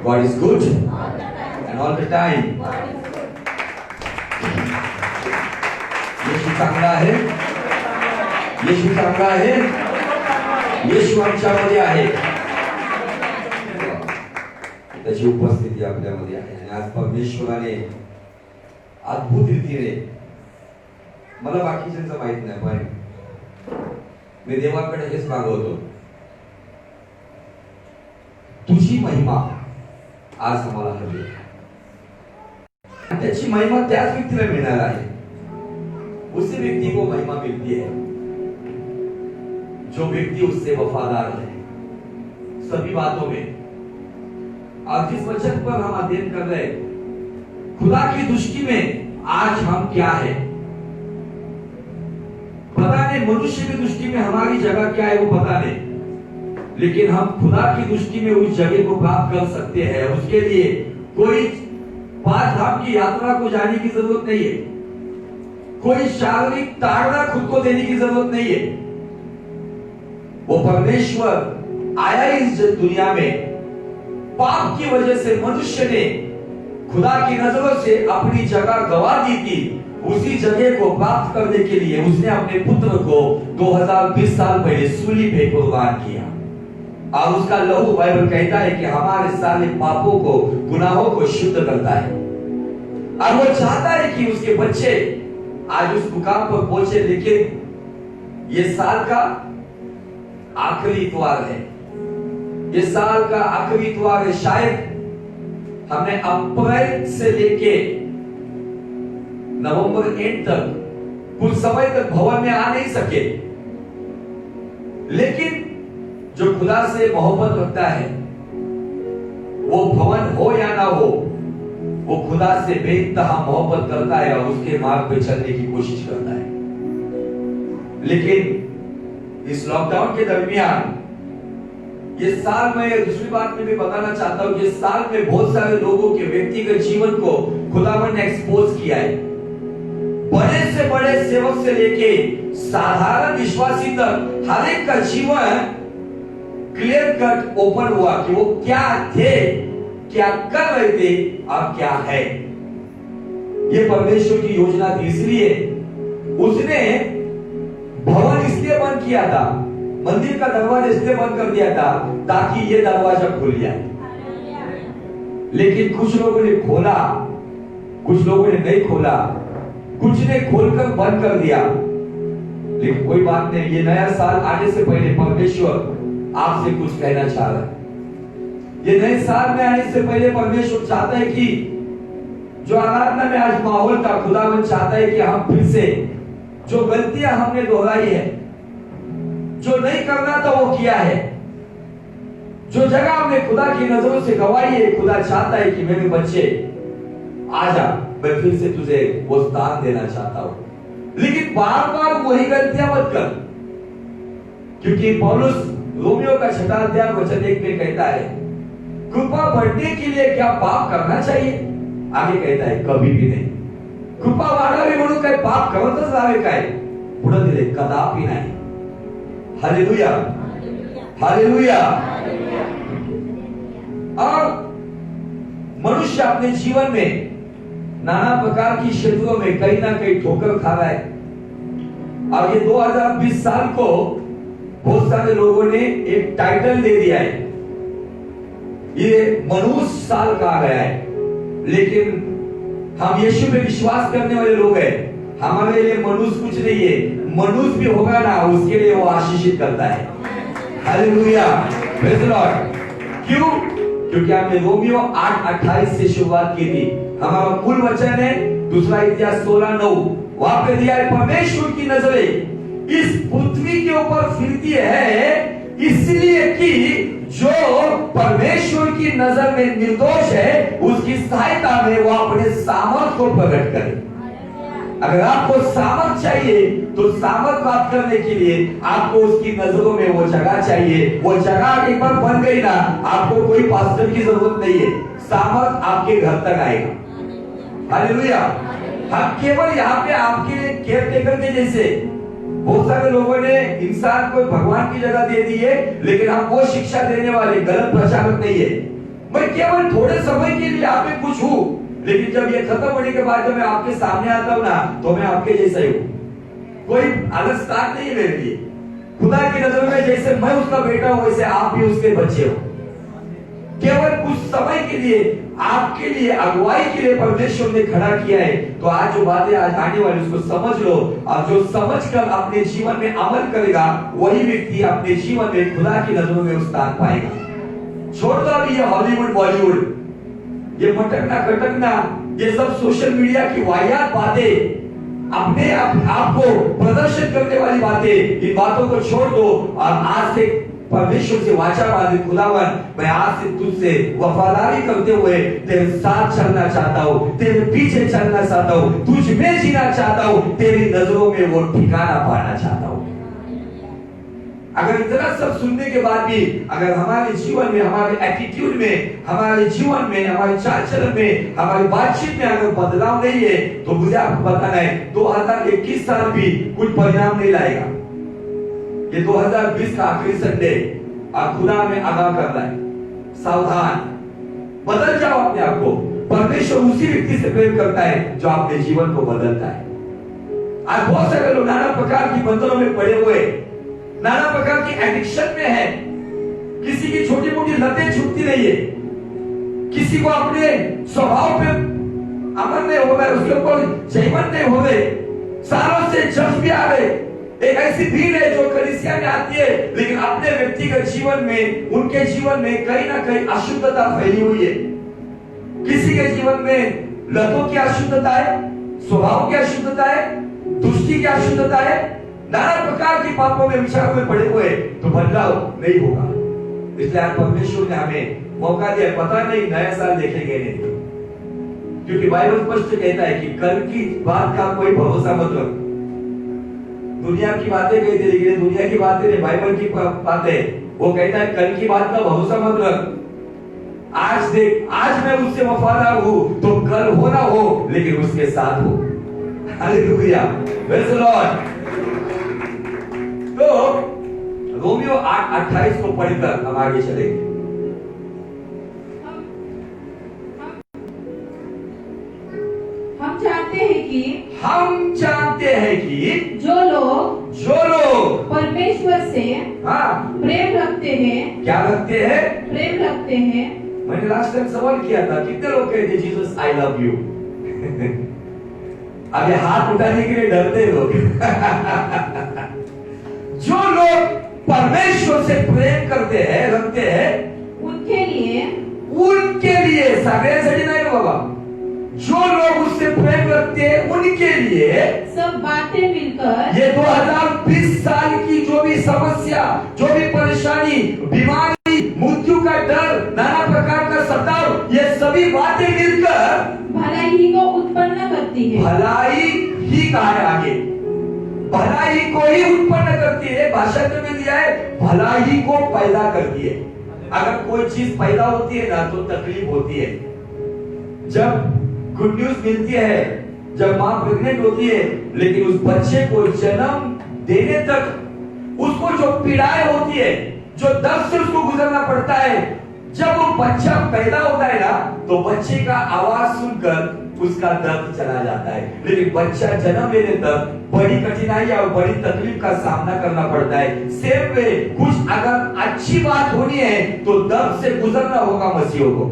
God is good and all the time. येशू चांगला आहे, येशू चांगला आहे, येशू आमच्यामध्ये आहे, त्याची उपस्थिती आपल्यामध्ये आहे. आणि आज परमेश्वराने अद्भुत रीतीने, मला बाकीच्यांचं माहित नाही पण मी देवाकडे हेच मागवतो, तुझी महिमा आज आम्हाला हवी. त्याची महिमा त्याच व्यक्तीला मिळणार आहे, उसी व्यक्ति को महिमा मिलती है जो व्यक्ति उससे वफादार है सभी बातों में. आज जिस वचन पर हम अध्ययन कर रहे हैं, खुदा की दृष्टि में आज हम क्या है, पता नहीं. मनुष्य की दृष्टि में हमारी जगह क्या है वो पता नहीं, लेकिन हम खुदा की दृष्टि में उस जगह को प्राप्त कर सकते हैं. उसके लिए कोई 5 धाम की यात्रा को जाने की जरूरत नहीं है, कोई शारीरिक ताड़ना खुद को देने की जरूरत नहीं है. वो परमेश्वर आया इस दुनिया में, पाप की वजह से मनुष्य ने खुदा की नजरों से अपनी जगह गवा दी थी. उसी जगह को प्राप्त करने के लिए उसने अपने पुत्र को 2020 साल पहले सूली पे कुर्बान किया. और उसका लहू, बाइबल कहता है कि हमारे सारे पापों को, गुनाहों को शुद्ध करता है. और वो चाहता है कि उसके बच्चे आज उस मुकाम पर पहुंचे. लेकिन ये साल का आखिरी इतवार है, ये साल का आखिरी इतवार है. शायद हमने अप्रैल से लेके नवंबर एंड तक कुछ समय तक भवन में आ नहीं सके, लेकिन जो खुदा से मोहब्बत रखता है, वो भवन हो या ना हो, वो खुदा से बेइंतहा मोहब्बत करता है और उसके मार्ग पे चलने की कोशिश करता है. लेकिन इस लॉकडाउन के दरमियान, ये साल में दूसरी बात में भी बताना चाहता हूं कि साल में बहुत सारे लोगों के व्यक्तिगत जीवन को खुदावन ने एक्सपोज किया है. बड़े से बड़े सेवक से लेके साधारण विश्वासी तक हर एक का जीवन क्लियर कट ओपन हुआ कि वो क्या थे, क्या कर रहे थे और क्या है. ये परमेश्वर की योजना थी. इसलिए उसने भवन इसलिए बंद किया था, मंदिर का दरवाजा इसलिए बंद कर दिया था ताकि ये दरवाजा खुल जाए. लेकिन कुछ लोगों ने खोला, कुछ लोगों ने नहीं खोला, कुछ ने खोलकर बंद कर दिया. लेकिन कोई बात नहीं, ये नया साल आने से पहले परमेश्वर आपसे कुछ कहना चाह रहा है. ये नए साल में आने से पहले परमेश्वर चाहता है कि जो आराधना में आज माहौल का, खुदावन चाहता है कि हम फिर से जो गलतियां हमने दोहराई है, जो नहीं करना था वो किया है, जो जगह हमने खुदा की नजरों से गवाई है, खुदा चाहता है कि मेरे बच्चे आजा, मैं फिर से तुझे वो स्थान देना चाहता हूं. लेकिन बार बार वही गलतियां मत कर, क्योंकि पौलुस रोमियो का 6 अध्याय वचन 1 में कहता है, कृपा बढ़ने के लिए क्या पाप करना चाहिए? आगे कहता है कभी भी नहीं. कृपा वाढावी म्हणून काय पाप करतच राहावे काय? पुढे दिले कदापि नाही. Hallelujah, hallelujah. और मनुष्य अपने जीवन में नाना प्रकार की क्षेत्रों में कहीं ना कहीं ठोकर खा रहा है. और ये 2020 साल को बहुत सारे लोगों ने एक टाइटल दे दिया है, ये मनुष्य साल कहा गया है. लेकिन हम यीशु में विश्वास करने वाले लोग हैं, हमारे लिए मनुष्य कुछ नहीं है. मनुष्य भी होगा ना, उसके लिए वो आशीषित करता है. Hallelujah, praise the Lord. क्यों? क्योंकि हमने रोमियो 8:28 से शुरुआत की थी. हमारा मूल वचन है 2 इतिहास 16:9. वहां पे दिया है, परमेश्वर की नजरें इस पृथ्वी के ऊपर फिरती है इसलिए कि जो परमेश्वर की नजर में निर्दोष है, उसकी सहायता में वो अपने सामर्थ को प्रकट करे. अगर आपको सामर्थ चाहिए तो सामर्थ प्राप्त करने के लिए आपको उसकी नजरों में वो जगह चाहिए. वो जगह एक बार बन गई ना, आपको कोई पास्टर की जरूरत नहीं है. सामर्थ आपके घर तक आएगा. हालेलुया. हम केवल यहाँ पे आपके केयर टेकर के जैसे, बहुत सारे लोगों ने इंसान को भगवान की जगह दे दी है, लेकिन हम वो शिक्षा देने वाले गलत प्रचारक नहीं है. मैं केवल थोड़े समय के लिए आप में कुछ हूं, लेकिन जब ये खत्म होने के बाद जब मैं आपके सामने आता हूं ना, तो मैं आपके जैसा ही हूं। कोई अलग स्टार्ट नहीं है मेरे लिए। खुदा की नजर में जैसे मैं उसका बेटा हूं, वैसे आप भी उसके बच्चे हो। केवल कुछ समय के लिए आपके लिए अगुवाई के लिए परमेश्वर ने खड़ा किया है। तो आज जो बातें आज आने वाली उसको समझ लो, और जो समझकर अपने जीवन में अमल करेगा वही व्यक्ति अपने जीवन में खुदा की नजरों में स्थान पाएगा। छोड़ दो अभी ये हॉलीवुड बॉलीवुड, ये मटकना कटकना, ये सब सोशल मीडिया की वाहियात बातें, अपने आप को प्रदर्शित करने वाली बातें, इन बातों को छोड़ दो और आज से परमेश्वर से वाचा बांधे, खुदावन मैं आज से तुझसे वफादारी करते हुए तेरे साथ चलना चाहता हूँ, तेरे पीछे चलना चाहता हूँ, तुझ में जीना चाहता हूँ, तेरी नजरों में वो ठिकाना पाना चाहता हूँ। अगर इतना सब सुनने के बाद भी अगर हमारे जीवन में, हमारे एटीट्यूड में, हमारे जीवन में, हमारे चाल चलन में, हमारी बातचीत में अगर बदलाव नहीं है, तो मुझे आपको बताना है 2021 साल भी कुछ परिणाम नहीं लाएगा। ये 2020 का आखिरी संडे और खुदा में आगाह कर रहा है, सावधान, बदल जाओ अपने आप को। परमेश्वर उसी व्यक्ति से प्रेम करता है जो अपने जीवन को बदलता है। आज बहुत सारे लोग नाना प्रकार की बंधनों में पड़े हुए, नाना प्रकार की एडिक्शन में है। किसी की छोटी मोटी लतें छूटती नहीं है, किसी को अपने स्वभाव पे अमन नहीं हो रहा है, उसके ऊपर जयमन नहीं हो रहे, सालों से जज भी आ रहे। एक ऐसी भीड़ है जो कलीसिया में आती है, लेकिन अपने व्यक्तिगत जीवन में, उनके जीवन में कहीं ना कहीं अशुद्धता फैली हुई है। किसी के जीवन में लतों की अशुद्धता है, स्वभाव की अशुद्धता है, दुष्टि की अशुद्धता है, नाना प्रकार की पापों में, विचारों में पड़े हुए, तो बदलाव नहीं होगा। इसलिए आज परमेश्वर ने हमें मौका दिया, पता नहीं नया साल देखेंगे नहीं, क्योंकि बाइबल स्पष्ट कहता है कि कल की बात का कोई भरोसा मत रखो। दुनिया की बातें कहते, लेकिन दुनिया की बातें नहीं, बाइबल की बातें, वो कहता है कल की बात का भरोसा मत रख। आज देख, आज मैं उससे वफादार हूं, तो कल हो ना हो, लेकिन उसके साथ हो। Hallelujah, praise the Lord. तो रोमियो 8:28 को पढ़कर हम आगे चलेंगे। हम जानते हैं कि जो लोग परमेश्वर से प्रेम रखते हैं, क्या रखते हैं? प्रेम रखते हैं। मैंने लास्ट टाइम सवाल किया था, कितने लोग कहते जीसस आई लव यू? अब ये हाथ उठाने के लिए डरते लोग। जो लोग परमेश्वर से प्रेम करते हैं, रखते हैं, उनके लिए सगळ्यांसाठी नाही बाबा, जो लोग उससे प्रेम रखते हैं उनके लिए सब बातें मिलकर ये 2020 साल की जो भी समस्या, जो भी परेशानी, बीमारी, मृत्यु का डर, नाना प्रकार का सताव, ये सभी बातें मिलकर भलाई को उत्पन्न करती है। भलाई ही कहा है आगे, भलाई को ही उत्पन्न करती है। भाषा में दिया है भलाई को पैदा करती है। अगर कोई चीज पैदा होती है ना, तो तकलीफ होती है। जब गुड न्यूज मिलती है, जब मां प्रेग्नेंट होती है, लेकिन उस बच्चे को जन्म देने तक उसको जो पीड़ाएं होती है, जो दर्द से उसको गुजरना पड़ता है, जब वो बच्चा पैदा होता है ना, तो बच्चे का आवाज सुनकर उसका दर्द चला जाता है। लेकिन बच्चा जन्म लेने तक बड़ी कठिनाई और बड़ी तकलीफ का सामना करना पड़ता है। सेम वे कुछ अगर अच्छी बात होनी है, तो दर्द से गुजरना होगा मसीहों को।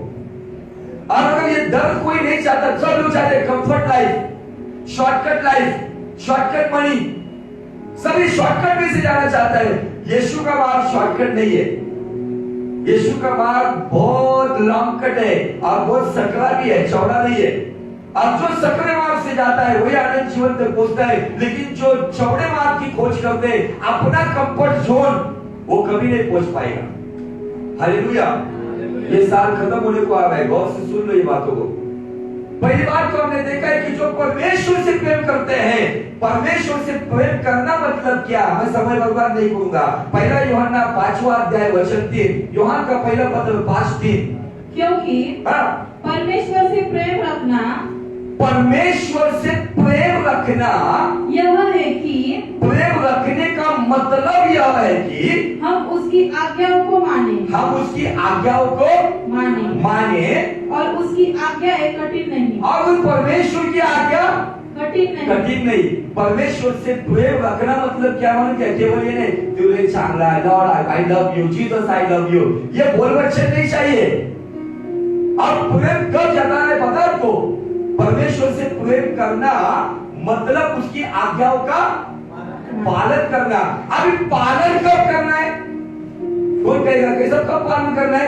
और अगर ये दर्द कोई नहीं चाहता, सब लोग चाहते comfort life, shortcut life, shortcut money, सभी शॉर्टकट में से जाना चाहता है। यीशु का मार्ग शॉर्टकट नहीं है, यीशु का मार्ग बहुत लॉन्ग कट है और बहुत सकरा भी है, चौड़ा नहीं है। और जो सकरे मार्ग से जाता है वही आनंद जीवन तक पहुंचता है। लेकिन जो चौड़े मार्ग की खोज करते हैं, अपना कंफर्ट जोन, वो कभी नहीं पहुंच पाएगा। हालेलुया। ये साल खत्म होने को आ रहा है, गौर से सुन लो ये बातों को। पहली बात तो हमने देखा है कि जो परमेश्वर से प्रेम करते हैं, परमेश्वर से प्रेम करना मतलब क्या, मैं समय बर्बाद नहीं करूंगा। पहला यूहन्ना 5वां अध्याय वचन 3, यूहन्ना का पहला पत्र 5:3, क्योंकि परमेश्वर से प्रेम रखना, परमेश्वर से प्रेम रखना यह है कि प्रेम रखने का मतलब यह है कि हम उसके उसकी आज्ञाओं को माने हम उसकी आज्ञाओं को माने और उसकी आज्ञा कठिन नहीं। और उन परमेश्वर की आज्ञा कठिन नहीं। परमेश्वर से प्रेम रखना मतलब क्या मानो क्या? केवल ये नहीं तुझे चांगला है, Lord I love you, Jesus I love you, ये बोल बच्चे नहीं चाहिए। अब प्रेम कब जताना है पता है आपको? परमेश्वर से प्रेम करना मतलब उसकी आज्ञाओं का पालन करना। अभी पालन कब करना है? कोई कहेगा कि सब कब पालन करना है?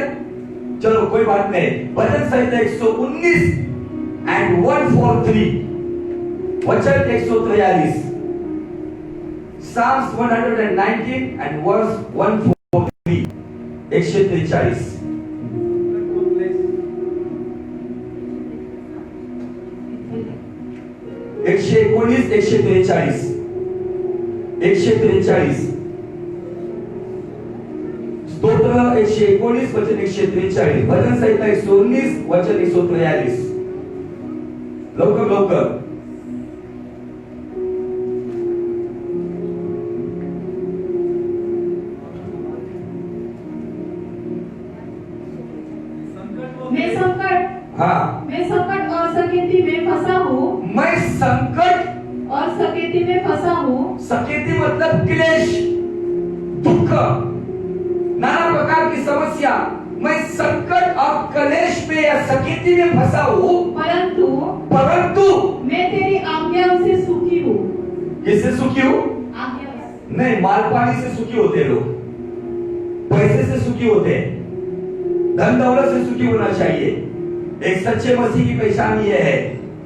चलो कोई बात नहीं। भजन संहिता 119 एंड 143 वचन 143, Psalms 119 and verse 143, 143, 119, 143, 143, स्तोत्र 119 वचन 143, भजन संहिता 119 वचन 143, लवकर लवकर। मैं संकट और सकेती में फंसा हूँ। मैं संकट और सकेती में फंसा हूँ। सकेती मतलब क्लेश, दुख, नाना प्रकार की समस्या। मैं संकट और क्लेश में या सकेती में फंसा हूँ, परंतु मैं तेरी आज्ञाओं से सुखी हूँ। किससे सुखी हूँ? आज्ञा नहीं, माल पानी से सुखी होते लोग, पैसे से सुखी होते, धन दौलत से सुखी होना चाहिए। एक सच्चे मसीह की पहचान ये है,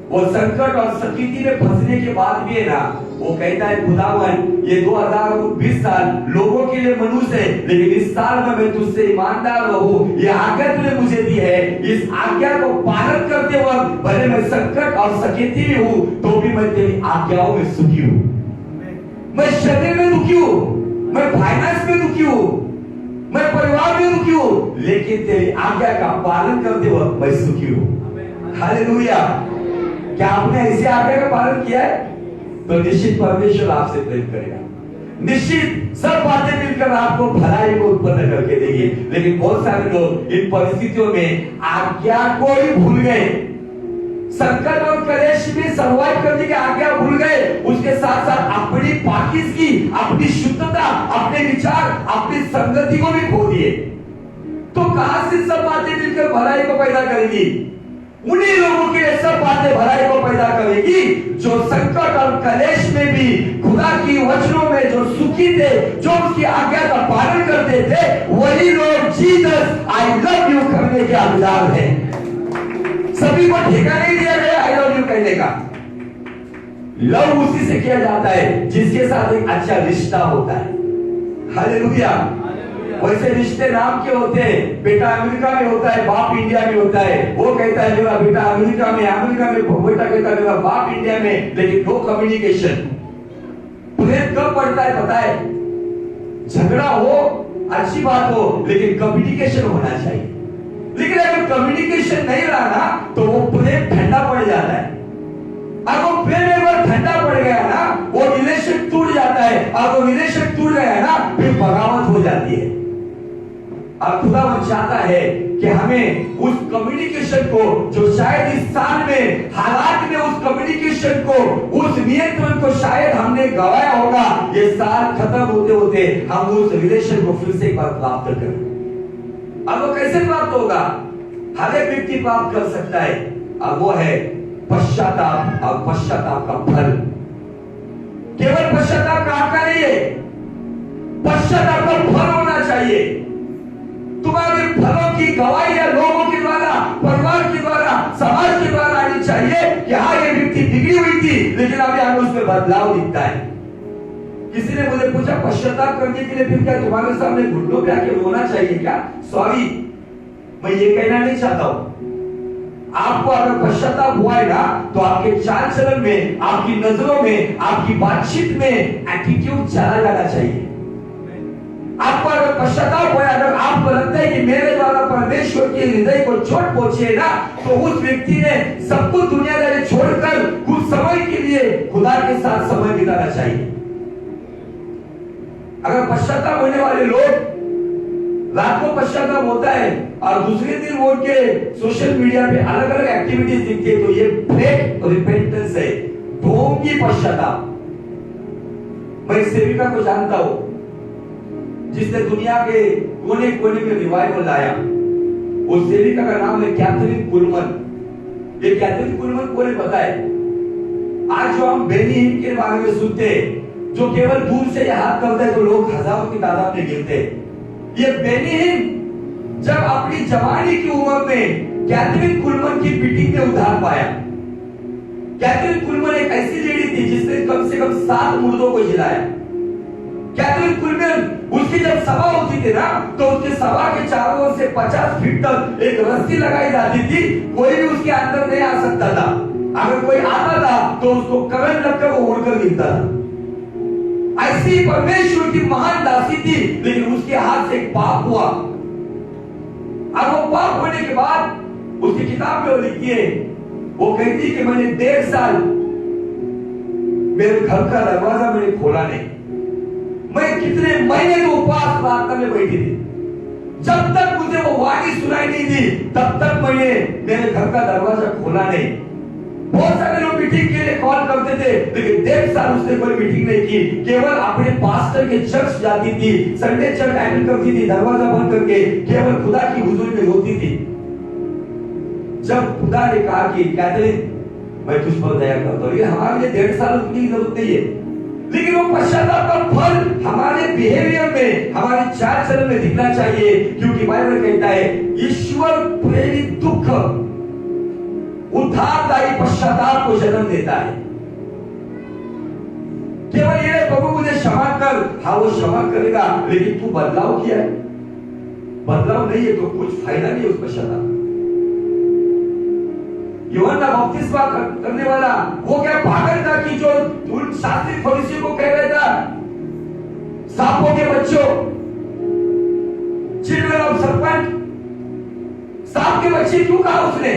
वो संकट और सकीती में फंसने के बाद भी है ना, वो कहता है खुदावन ये 2020 साल लोगों के लिए मनुष्य है, लेकिन इस साल में मैं तुझसे ईमानदार रहूं, ये आज्ञा तूने मुझे दी है, इस आज्ञा को पालन करते वक्त भले मैं संकट और सकीती में हूं तो भी मैं तेरी आज्ञाओं में सुखी हूं। मैं शरीर में दुखी हूं, मैं फाइनेंस में दुखी हूं, मैं परिवार में दुखी हूं, लेकिन तेरी आज्ञा का पालन करते वक्त मैं सुखी हूं। हालेलुया। क्या आपने ऐसी आज्ञा का पालन किया है? तो निश्चित परमेश्वर आपसे प्रेम करेगा, निश्चित सब बातें मिलकर आपको भलाई को उत्पन्न करके देगी। लेकिन बहुत सारे लोग इन परिस्थितियों में आज्ञा को ही भूल गए, संकट और क्लेश में सर्वाइव करने की आज्ञा भूल गए, उसके साथ साथ अपनी पाकिज़गी, अपनी शुद्धता, अपने विचार, अपनी संगति को भी खो दिए। तो कहां से सब बातें मिलकर भलाई को पैदा करेगी? उन्हीं लोगों के लिए सब बातें भलाई को पैदा करेगी जो संकट और क्लेश में भी खुदा की वचनों में जो सुखी थे, जो उसकी आज्ञा का पालन करते थे, वही लोग जीसस आई लव यू करने के हकदार हैं। सभी को ठेका नहीं दिया गया आई लव यू कहने का। लव उसी से किया जाता है जिसके साथ एक अच्छा रिश्ता होता है। हालेलुया। वैसे रिश्ते नाम के होते हैं, बेटा अमेरिका में होता है, बाप इंडिया में होता है। वो कहता है मेरा बेटा अमेरिका में, बेटा कहता है मेरा बाप इंडिया में, लेकिन नो कम्युनिकेशन। प्रेम कब बढ़ता है पता है? झगड़ा हो, अच्छी बात हो, लेकिन कम्युनिकेशन होना चाहिए। लेकिन अगर कम्युनिकेशन नहीं रहा ना तो वो प्रेम ठंडा पड़ जाता है। अगर वो प्रेम एक बार ठंडा पड़ गया ना, वो रिलेशन टूट जाता है। और वो रिलेशन टूट गया ना, फिर बगावत हो जाती है। और खुदावन चाहता है कि हमें उस कम्युनिकेशन को, जो शायद इस साल में हालात में उस कम्युनिकेशन को, उस नियंत्रण को शायद हमने गवाया होगा, ये साल खत्म होते होते हम उस रिलेशन को फिर से एक बार प्राप्त करें। अब वो कैसे प्राप्त होगा? हर एक व्यक्ति प्राप्त कर सकता है, और वो है पश्चाताप और पश्चाताप का फल। केवल पश्चाताप का आपका नहीं है, पश्चाताप का फल होना चाहिए। तुम्हारे फलों की गवाही या लोगों के द्वारा, परिवार के द्वारा, समाज के द्वारा आनी चाहिए कि हाँ ये व्यक्ति बिगड़ी हुई थी, लेकिन अभी हमें उसमें बदलाव दिखता है। किसी ने मुझे पूछा पश्चाताप करने के लिए फिर क्या तुम्हारे सामने घुटनों पे आके रोना चाहिए क्या? सॉरी, मैं ये कहना नहीं चाहता हूं। आपको अगर पश्चाताप हुआ है ना, तो आपके चाल चलन में, आपकी नजरों में, आपकी बातचीत में एटीट्यूड चला जाना चाहिए। आपको अगर पश्चाताप हुआ, अगर आपको लगता है कि मेरे द्वारा परमेश्वर के हृदय को चोट पहुंचे ना, तो उस व्यक्ति ने सब कुछ दुनियादारी छोड़कर कुछ समय के लिए खुदा के साथ समय बिताना चाहिए। अगर पश्चाताप होने वाले लोग रात को पश्चाताप होता है और दूसरे दिन वो उनके सोशल मीडिया पे अलग अलग एक्टिविटीज दिखती है, तो ये फेक रिपेंटेंस है, ढोंगी पश्चाताप। मैं एक सेविका को जानता हूं जिसने दुनिया के कोने कोने में रिवाइवल लाया। उस सेविका का नाम है कैथरीन कुलमन। ये कैथरीन कुलमन को नहीं पता है। आज जो हम बेनी हिम के बारे में सुनते हैं, जो केवल दूर से हाथ करते हैं तो लोग हजारों की तादाद में गिनते हैं। ये बेनी हिम जब अपनी जवानी की उम्र में कैथरीन कुलमन की मीटिंग में उधार पाया। कैथरीन कुलमन एक ऐसी लेडी थी जिसने कम से कम 7 मुर्दों को जिलाया। कैथरीन कुलमन, उसकी जब सभा होती थी ना, तो उसके सभा के चारों ओर से 50 फीट तक एक रस्सी लगाई जाती थी। कोई भी उसके अंदर नहीं आ सकता था। अगर कोई आता था तो उसको करंट लगकर वो उड़कर गिरता था। ऐसी परमेश्वर की महान दासी थी, लेकिन उसके हाथ से एक पाप हुआ। अब वो पाप होने के बाद उसकी किताब में वो लिखती है, वो कहती कि मैंने 1.5 साल मेरे घर का दरवाजा मैंने खोला नहीं। मैं कितने महीने तो उपवास प्रार्थना में बैठी थी, जब तक मुझे वो वाणी सुनाई नहीं दी तब तक मैंने मेरे घर का दरवाजा खोला नहीं। बहुत सारे लोग मीटिंग के लिए कॉल करते थे, लेकिन 1.5 साल उसने कोई मीटिंग नहीं की। केवल अपने पास्टर के चर्च जाती थी, संडे चर्च अटेंड करती थी, दरवाजा बंद करके केवल खुदा की हुजूरी में रोती थी। जब खुदा ने कहा कि कैथरीन, मैं तुझ पर दया करता हूं, ये हमारे लिए 1.5 साल रुकने की जरूरत नहीं है, लेकिन वो पश्चाताप का फल हमारे बिहेवियर में, हमारे चाल चलन में दिखना चाहिए। क्योंकि बाइबल कहता है ईश्वर प्रेरित दुख उद्धारदायी पश्चाताप को जन्म देता है। केवल ये प्रभु मुझे क्षमा कर, हाँ वो क्षमा करेगा, लेकिन तू बदलाव किया है, बदलाव नहीं है तो कुछ फायदा नहीं है उस पश्चाताप। यूहन्ना बपतिस्मा करने वाला वो क्या पागल था कि जो उन शास्त्री फरीसियों को कह रहा था, सांपों के बच्चों, चिल्ड्रन ऑफ सर्पेंट, सांप के बच्चे क्यों कहा उसने?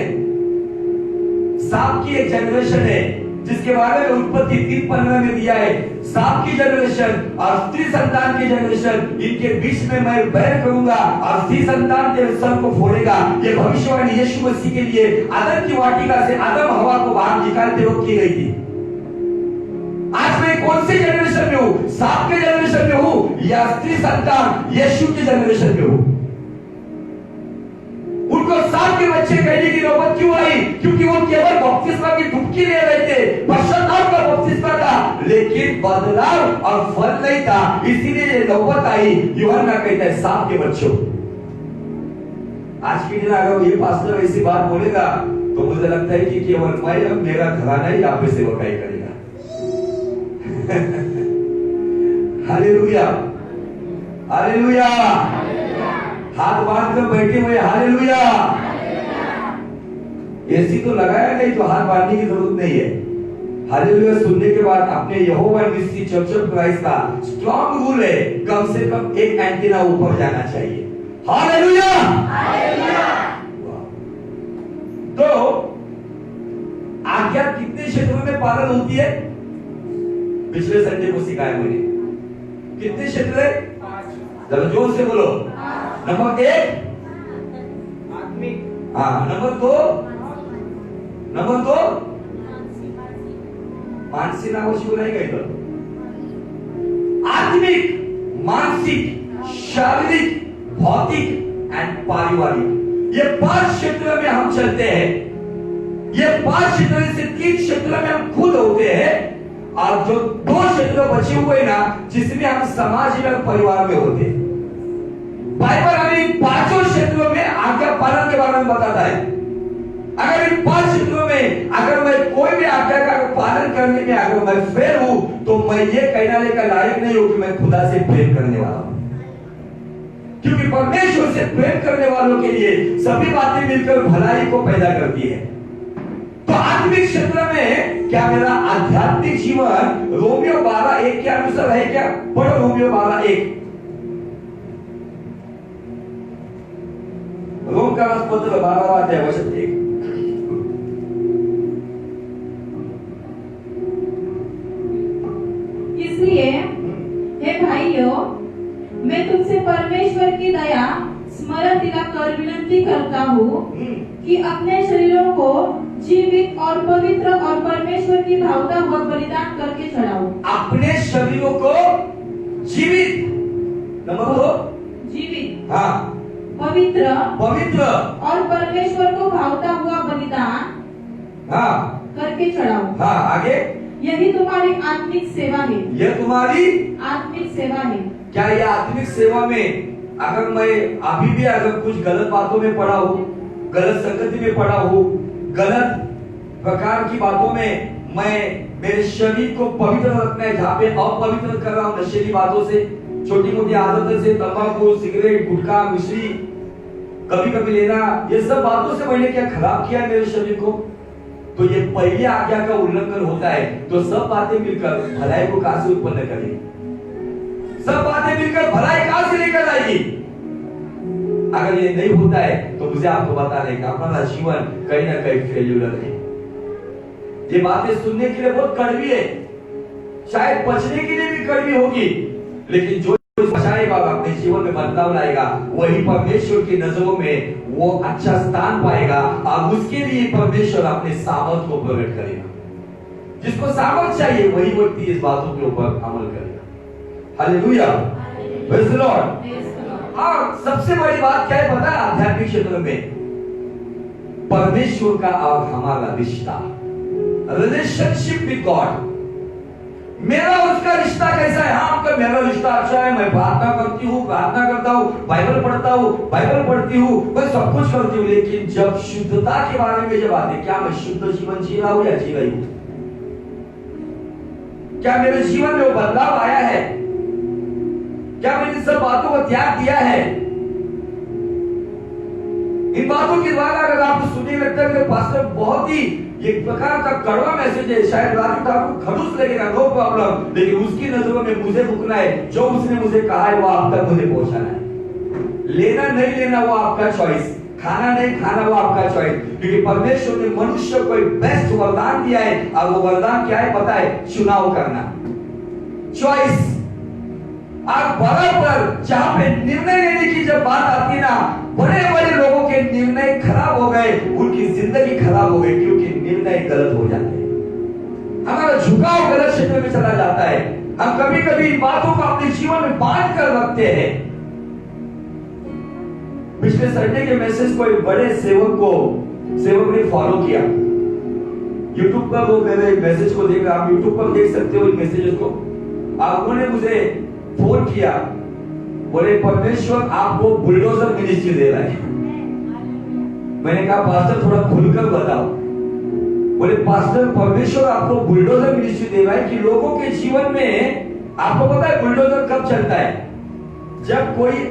सांप की एक जनरेशन है जिसके बारे में उत्पत्ति 3:15 में दिया है। सांप की जनरेशन और स्त्री संतान की जनरेशन, इनके बीच में मैं बैर करूंगा और स्त्री संतान के सर को फोड़ेगा। ये भविष्यवाणी यीशु मसीह के लिए आदम की वाटिका से आदम हवा को बाहर निकालते वक्त की गई थी। आज मैं कौन सी जनरेशन में हूं? सांप के जनरेशन में हूं या स्त्री संतान यीशु की जनरेशन में हूं? उनको सांप के बच्चे कहने की नौबत क्यों आई? क्योंकि वो केवल बपतिस्मा की डुबकी ले रहे थे, पश्चाताप का बपतिस्मा था, लेकिन बदलाव और फल नहीं था। इसीलिए ये नौबत आई। यूहन्ना कहता है सांप के बच्चों। आज के दिन अगर ये पास्टर ऐसी बात बोलेगा तो मुझे लगता है कि केवल मैं और मेरा घराना ही यहाँ पे सेवकाई करेगा। Hallelujah, hallelujah. हाथ बांध कर बैठे हुए हालेलुया। एसी तो लगाया नहीं तो हाथ बांधने की जरूरत नहीं है। हालेलुया सुनने के बाद अपने यहोवा निस्सी चर्च ऑफ क्राइस्ट का स्ट्रॉन्ग रूल है, कम से कम एक एंटीना ऊपर जाना चाहिए। Hallelujah, hallelujah. तो आज्ञा कितने क्षेत्रों में पालन होती है? पिछले संडे को सिखाया मैंने। कितने क्षेत्र है? जरा जोर से बोलो। नंबर 1 आत्मिक, हाँ। नंबर 2 मानसिक आवश्यक नहीं गई तो आत्मिक, मानसिक, शारीरिक, भौतिक एंड पारिवारिक। ये 5 क्षेत्रों में हम चलते हैं। ये 5 क्षेत्रों से 3 क्षेत्रों में हम खुद होते हैं और जो 2 क्षेत्र बचे हुए ना, जिसमें हम समाज में परिवार में होते हैं। बाइबल हमें इन 5 क्षेत्रों में आज्ञा पालन के बारे में बताता है। अगर इन 5 क्षेत्रों में अगर मैं कोई भी आज्ञा का पालन करने में अगर मैं फेल हूं तो मैं ये कहने का लायक नहीं हूं कि मैं खुदा से प्रेम करने वाला हूं। क्योंकि परमेश्वर से प्रेम करने वालों के लिए सभी बातें मिलकर भलाई को पैदा करती है। तो आत्मिक क्षेत्र में क्या मेरा आध्यात्मिक जीवन रोमियो 12:1 के अनुसार है क्या? पढ़ो रोमियो 12:1। रोम का पत्र 12वां अध्याय वचन 1। इसलिए हे भाइयों, मैं तुमसे परमेश्वर की दया मिलाकर विनती करता हूँ हम्म, कि अपने शरीरों को जीवित और पवित्र और परमेश्वर की भावता हुआ बलिदान करके चढ़ाओ। अपने शरीरों को जीवित, नंबर 2, जीवित, हाँ, पवित्र पवित्र, और परमेश्वर को भावता हुआ बलिदान हाँ करके चढ़ाओ। हाँ, आगे, यही तुम्हारी आत्मिक सेवा है। यह तुम्हारी, आत्मिक सेवा है। क्या यह आत्मिक सेवा में अगर मैं अभी भी अगर कुछ गलत बातों में पड़ा हूँ, गलत संगति में पड़ा हूँ, गलत प्रकार की बातों में मैं मेरे शरीर को पवित्र रखना है, जहाँ पे अपवित्र कर रहा हूँ नशीली बातों से, छोटी मोटी आदतों से, तंबाकू, सिगरेट, गुटखा, मिश्री कभी कभी लेना, ये सब बातों से मैंने क्या खराब किया मेरे शरीर को, तो ये पहली आज्ञा का उल्लंघन होता है। तो सब बातें मिलकर भलाई को कहां से उत्पन्न करेंगी? सब बातें मिलकर भलाई कहां से लेकर आएगी? अगर ये नहीं होता है तो मुझे आपको बता दें कि अपना जीवन कहीं ना कहीं फेल्यूर है। ये बातें सुनने के लिए बहुत कड़वी है, शायद बचने के लिए भी कड़वी होगी, लेकिन जो बचाएगा और अपने जीवन में बदलाव लाएगा, वही परमेश्वर की नजरों में वो अच्छा स्थान पाएगा और उसके लिए परमेश्वर अपने सामर्थ को प्रकट करेगा। जिसको सामर्थ चाहिए वही व्यक्ति इस बातों के ऊपर अमल करेगा। Hallelujah, praise the Lord. और सबसे बड़ी बात क्या है पता है? आध्यात्मिक क्षेत्र में परमेश्वर का और हमारा रिश्ता, रिलेशनशिप विद गॉड। मेरा उसका रिश्ता कैसा है? हाँ, आपका मेरा रिश्ता अच्छा है, मैं प्रार्थना करती हूँ, प्रार्थना करता हूँ, बाइबल पढ़ता हूँ, बाइबल पढ़ती हूँ, मैं सब कुछ करती हूँ, लेकिन जब शुद्धता के बारे में जब आते, क्या मैं शुद्ध जीवन जी रहा हूँ या जी रही हूँ? क्या मेरे जीवन में वो बदलाव आया है? क्या मैंने इन सब बातों को त्याग दिया है? इन बातों के द्वारा अगर आप सुनने लगता है पास्टर बहुत ही एक प्रकार का कड़वा मैसेज है, शायद राजू ठाकुर खड़ूस लगेगा, नो प्रॉब्लम, लेकिन उसकी नजरों में मुझे रुकना है, जो उसने मुझे कहा है वो आप तक मुझे पहुंचाना है। लेना नहीं लेना वो आपका चॉइस, खाना नहीं खाना वो आपका चॉइस, क्योंकि परमेश्वर ने मनुष्य को एक बेस्ट वरदान दिया है, और वो वरदान क्या है पता है? चुनाव करना, चॉइस। आप बराबर जहां पे निर्णय लेने की जब बात आती ना, बड़े बड़े लोगों के निर्णय खराब हो गए, उनकी जिंदगी खराब हो गई, क्योंकि निर्णय गलत हो जाते हैं। हमारा झुकाव गलत क्षेत्र में चला जाता है। हम कभी कभी बातों को अपने जीवन में बांध कर रखते हैं। पिछले संडे के मैसेज को एक बड़े सेवक ने फॉलो किया। यूट्यूब पर वो मेरे मैसेज को देख रहे, आप यूट्यूब पर देख सकते हो इन मैसेजेस को। आप उन्होंने मुझे फोन किया, बोले परमेश्वर आपको बुलडोजर मिनिस्ट्री दे रहा है। मैंने कहा पास्टर थोड़ा खुलकर बताओ। बोले पास्टर परमेश्वर आपको बुलडोजर मिनिस्ट्री दे रहा है कि लोगों के जीवन में, आपको पता है बुलडोजर कब चलता है? जब कोई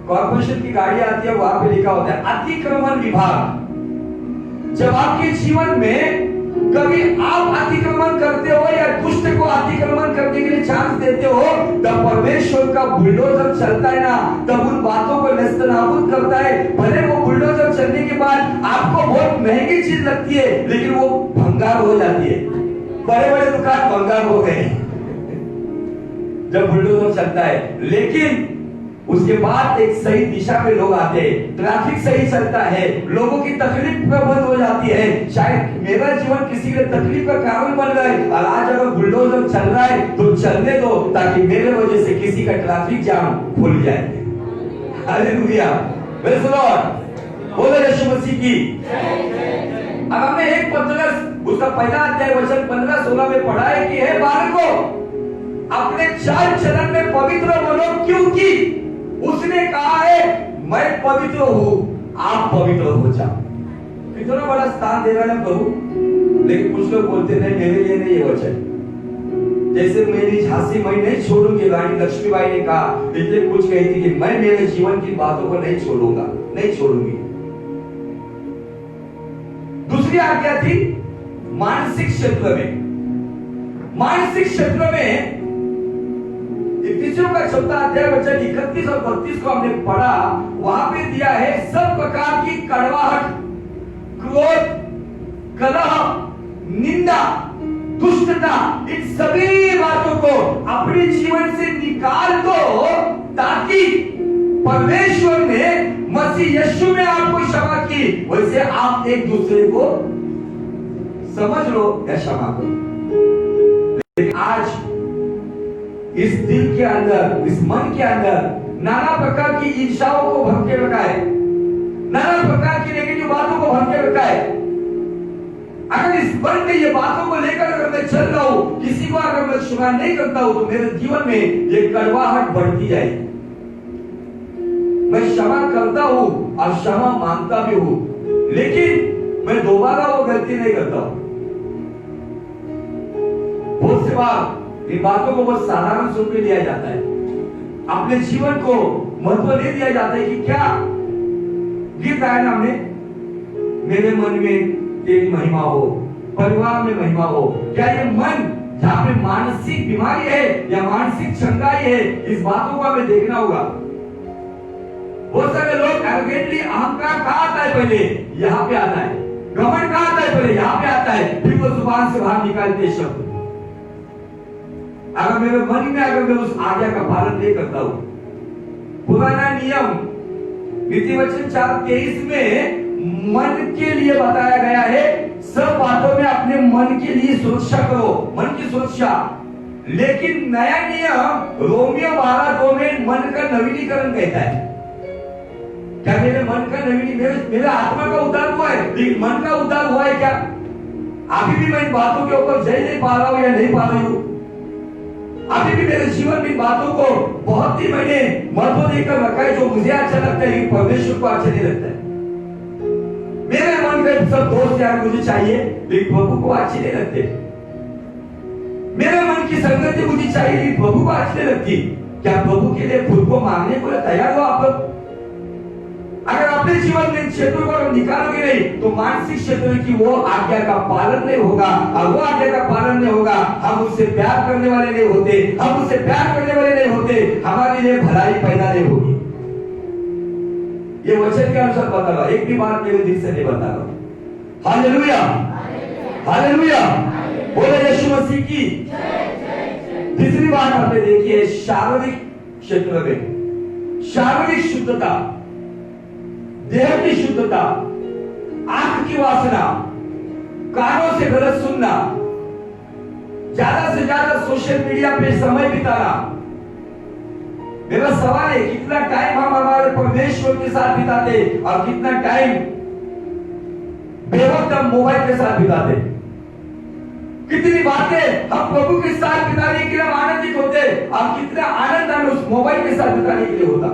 कॉर्पोरेशन की गाड़ी आती है, वहां पे लिखा होता है अतिक्रमण विभाग। जब आपके जीवन में कभी आप अतिक्रमण करते हो या दुष्ट को अतिक्रमण करने के लिए चांस देते हो, तब परमेश्वर का बुलडोजर चलता है ना, तब उन बातों को नेस्तनाबूद करता है। भले वो बुलडोजर चलने के बाद आपको बहुत महंगी चीज लगती है, लेकिन वो भंगार हो जाती है। बड़े बड़े दुकान भंगार हो गए जब बुलडोजर चलता है, लेकिन उसके बाद एक सही दिशा पे लोग आते हैं, ट्रैफिक सही चलता है, लोगों की तकलीफ बंद हो जाती है। शायद मेरा जीवन किसी के तकलीफ का कारण बन रहा है, और आज अगर बुलडोजर चल रहा है तो चलने दो, ताकि मेरे वजह से किसी का ट्रैफिक जाम खुल जाए। हालेलुया, प्रेज़ द लॉर्ड, बोलो यीशु मसीह की। अब हमने एक पत्रस उसका पहला अध्याय वचन 15-16 में पढ़ा है कि हे बालकों, अपने चाल चलन में पवित्र बनो, क्योंकि उसने कहा है मैं पवित्र हूं, आप पवित्र हो जाओ। कितना बड़ा स्थान दे रहा है प्रभु। लेकिन कुछ लोग बोलते नहीं, मेरे लिए नहीं ये वचन। जैसे मेरी झांसी मैं नहीं छोड़ूंगी, रानी लक्ष्मीबाई ने कहा, इसलिए कुछ कही थी कि मैं मेरे जीवन की बातों को नहीं छोड़ूंगा, नहीं छोड़ूंगी। दूसरी आज्ञा थी मानसिक क्षेत्र में। मानसिक क्षेत्र में इफिसियों का 4 अध्याय वचन 31 और 32 को हमने पढ़ा। वहां पे दिया है सब प्रकार की कड़वाहट, क्रोध, कलह, निंदा, दुष्टता, इन सभी बातों को अपने जीवन से निकाल दो, ताकि परमेश्वर ने मसीह मसीह यीशु में आपको क्षमा की, वैसे आप एक दूसरे को समझ लो या क्षमा करो। लेकिन आज इस दिल के अंदर, इस मन के अंदर नाना प्रकार की इच्छाओं को भर के रखा है, नाना प्रकार की नेगेटिव बातों को भर के रखा है। अगर इस मन में ये बातों को लेकर अगर मैं चल रहा हूं, किसी को अगर मैं क्षमा नहीं करता हूं, तो मेरे जीवन में ये कड़वाहट बढ़ती जाएगी। मैं क्षमा करता हूं और क्षमा मांगता भी हूं, लेकिन मैं दोबारा वो गलती नहीं करता हूं। बहुत से बार इन बातों को बहुत साधारण रूप में लिया जाता है, अपने जीवन को महत्व नहीं दिया जाता है कि क्या गीत गाया ना हमने, मेरे मन में तेरी महिमा हो, परिवार में महिमा हो। क्या ये मन जहां पे मानसिक बीमारी है या मानसिक चंगाई है, इस बातों को हमें देखना होगा। बहुत सारे लोग एरोगेंटली, अहंकार कहां आता है, पहले यहां पे आता है, घमंड कहां आता है, पहले यहां पे आता है, फिर वो जुबान से बाहर निकालते शब्द। अगर मेरे मन में अगर मैं उस आज्ञा का पालन नहीं करता हूं, पुराना नियम नीति वचन 4:23 में मन के लिए बताया गया है, सब बातों में अपने मन के लिए सुरक्षा करो, मन की सुरक्षा। लेकिन नया नियम रोमियो 12:2 में मन का नवीनीकरण कहता है। क्या मेरे मन का मेरे आत्मा का उद्धार हुआ है, लेकिन मन का उद्धार हुआ है क्या? अभी भी मैं इन बातों के ऊपर जय नहीं पा रहा हूं या नहीं पा रही हूं? अभी भी मेरे जीवन में बातों को बहुत ही मैंने महत्व देकर रखा है, जो मुझे अच्छा लगता है, परमेश्वर को अच्छा नहीं लगता है। मेरे मन के सब दोस्त यार मुझे चाहिए, लेकिन प्रभु को अच्छे नहीं लगते। मेरे मन की संगति मुझे चाहिए, लेकिन प्रभु को अच्छी नहीं लगती। क्या प्रभु के लिए खुद को मांगने को तैयार हो आप लोग? अगर अपने जीवन में क्षेत्रों को निकालोगे नहीं, तो मानसिक क्षेत्र की वो आज्ञा का पालन नहीं होगा, और वो आज्ञा का पालन नहीं होगा, हम उससे प्यार करने वाले नहीं होते, हम उससे प्यार करने वाले नहीं होते, हमारे लिए भलाई पैदा नहीं होगी। ये वचन के अनुसार बता रहा, एक भी बात मेरे दिल से नहीं बता रहा। हालेलुया, हालेलुया, बोले यीशु मसीह की। तीसरी बात आपने देखी है, शारीरिक क्षेत्र में शारीरिक शुद्धता, देह की शुद्धता, आंख की वासना, कानों से गलत सुनना, ज्यादा से ज्यादा सोशल मीडिया पे समय बिताना। मेरा सवाल है, कितना टाइम हम हमारे परमेश्वर के साथ बिताते और कितना टाइम बेवक्त हम मोबाइल के साथ बिताते? कितनी बातें हम प्रभु के साथ बिताने के लिए आनंदित होते और कितना आनंद हमें उस मोबाइल के साथ बिताने के लिए होता?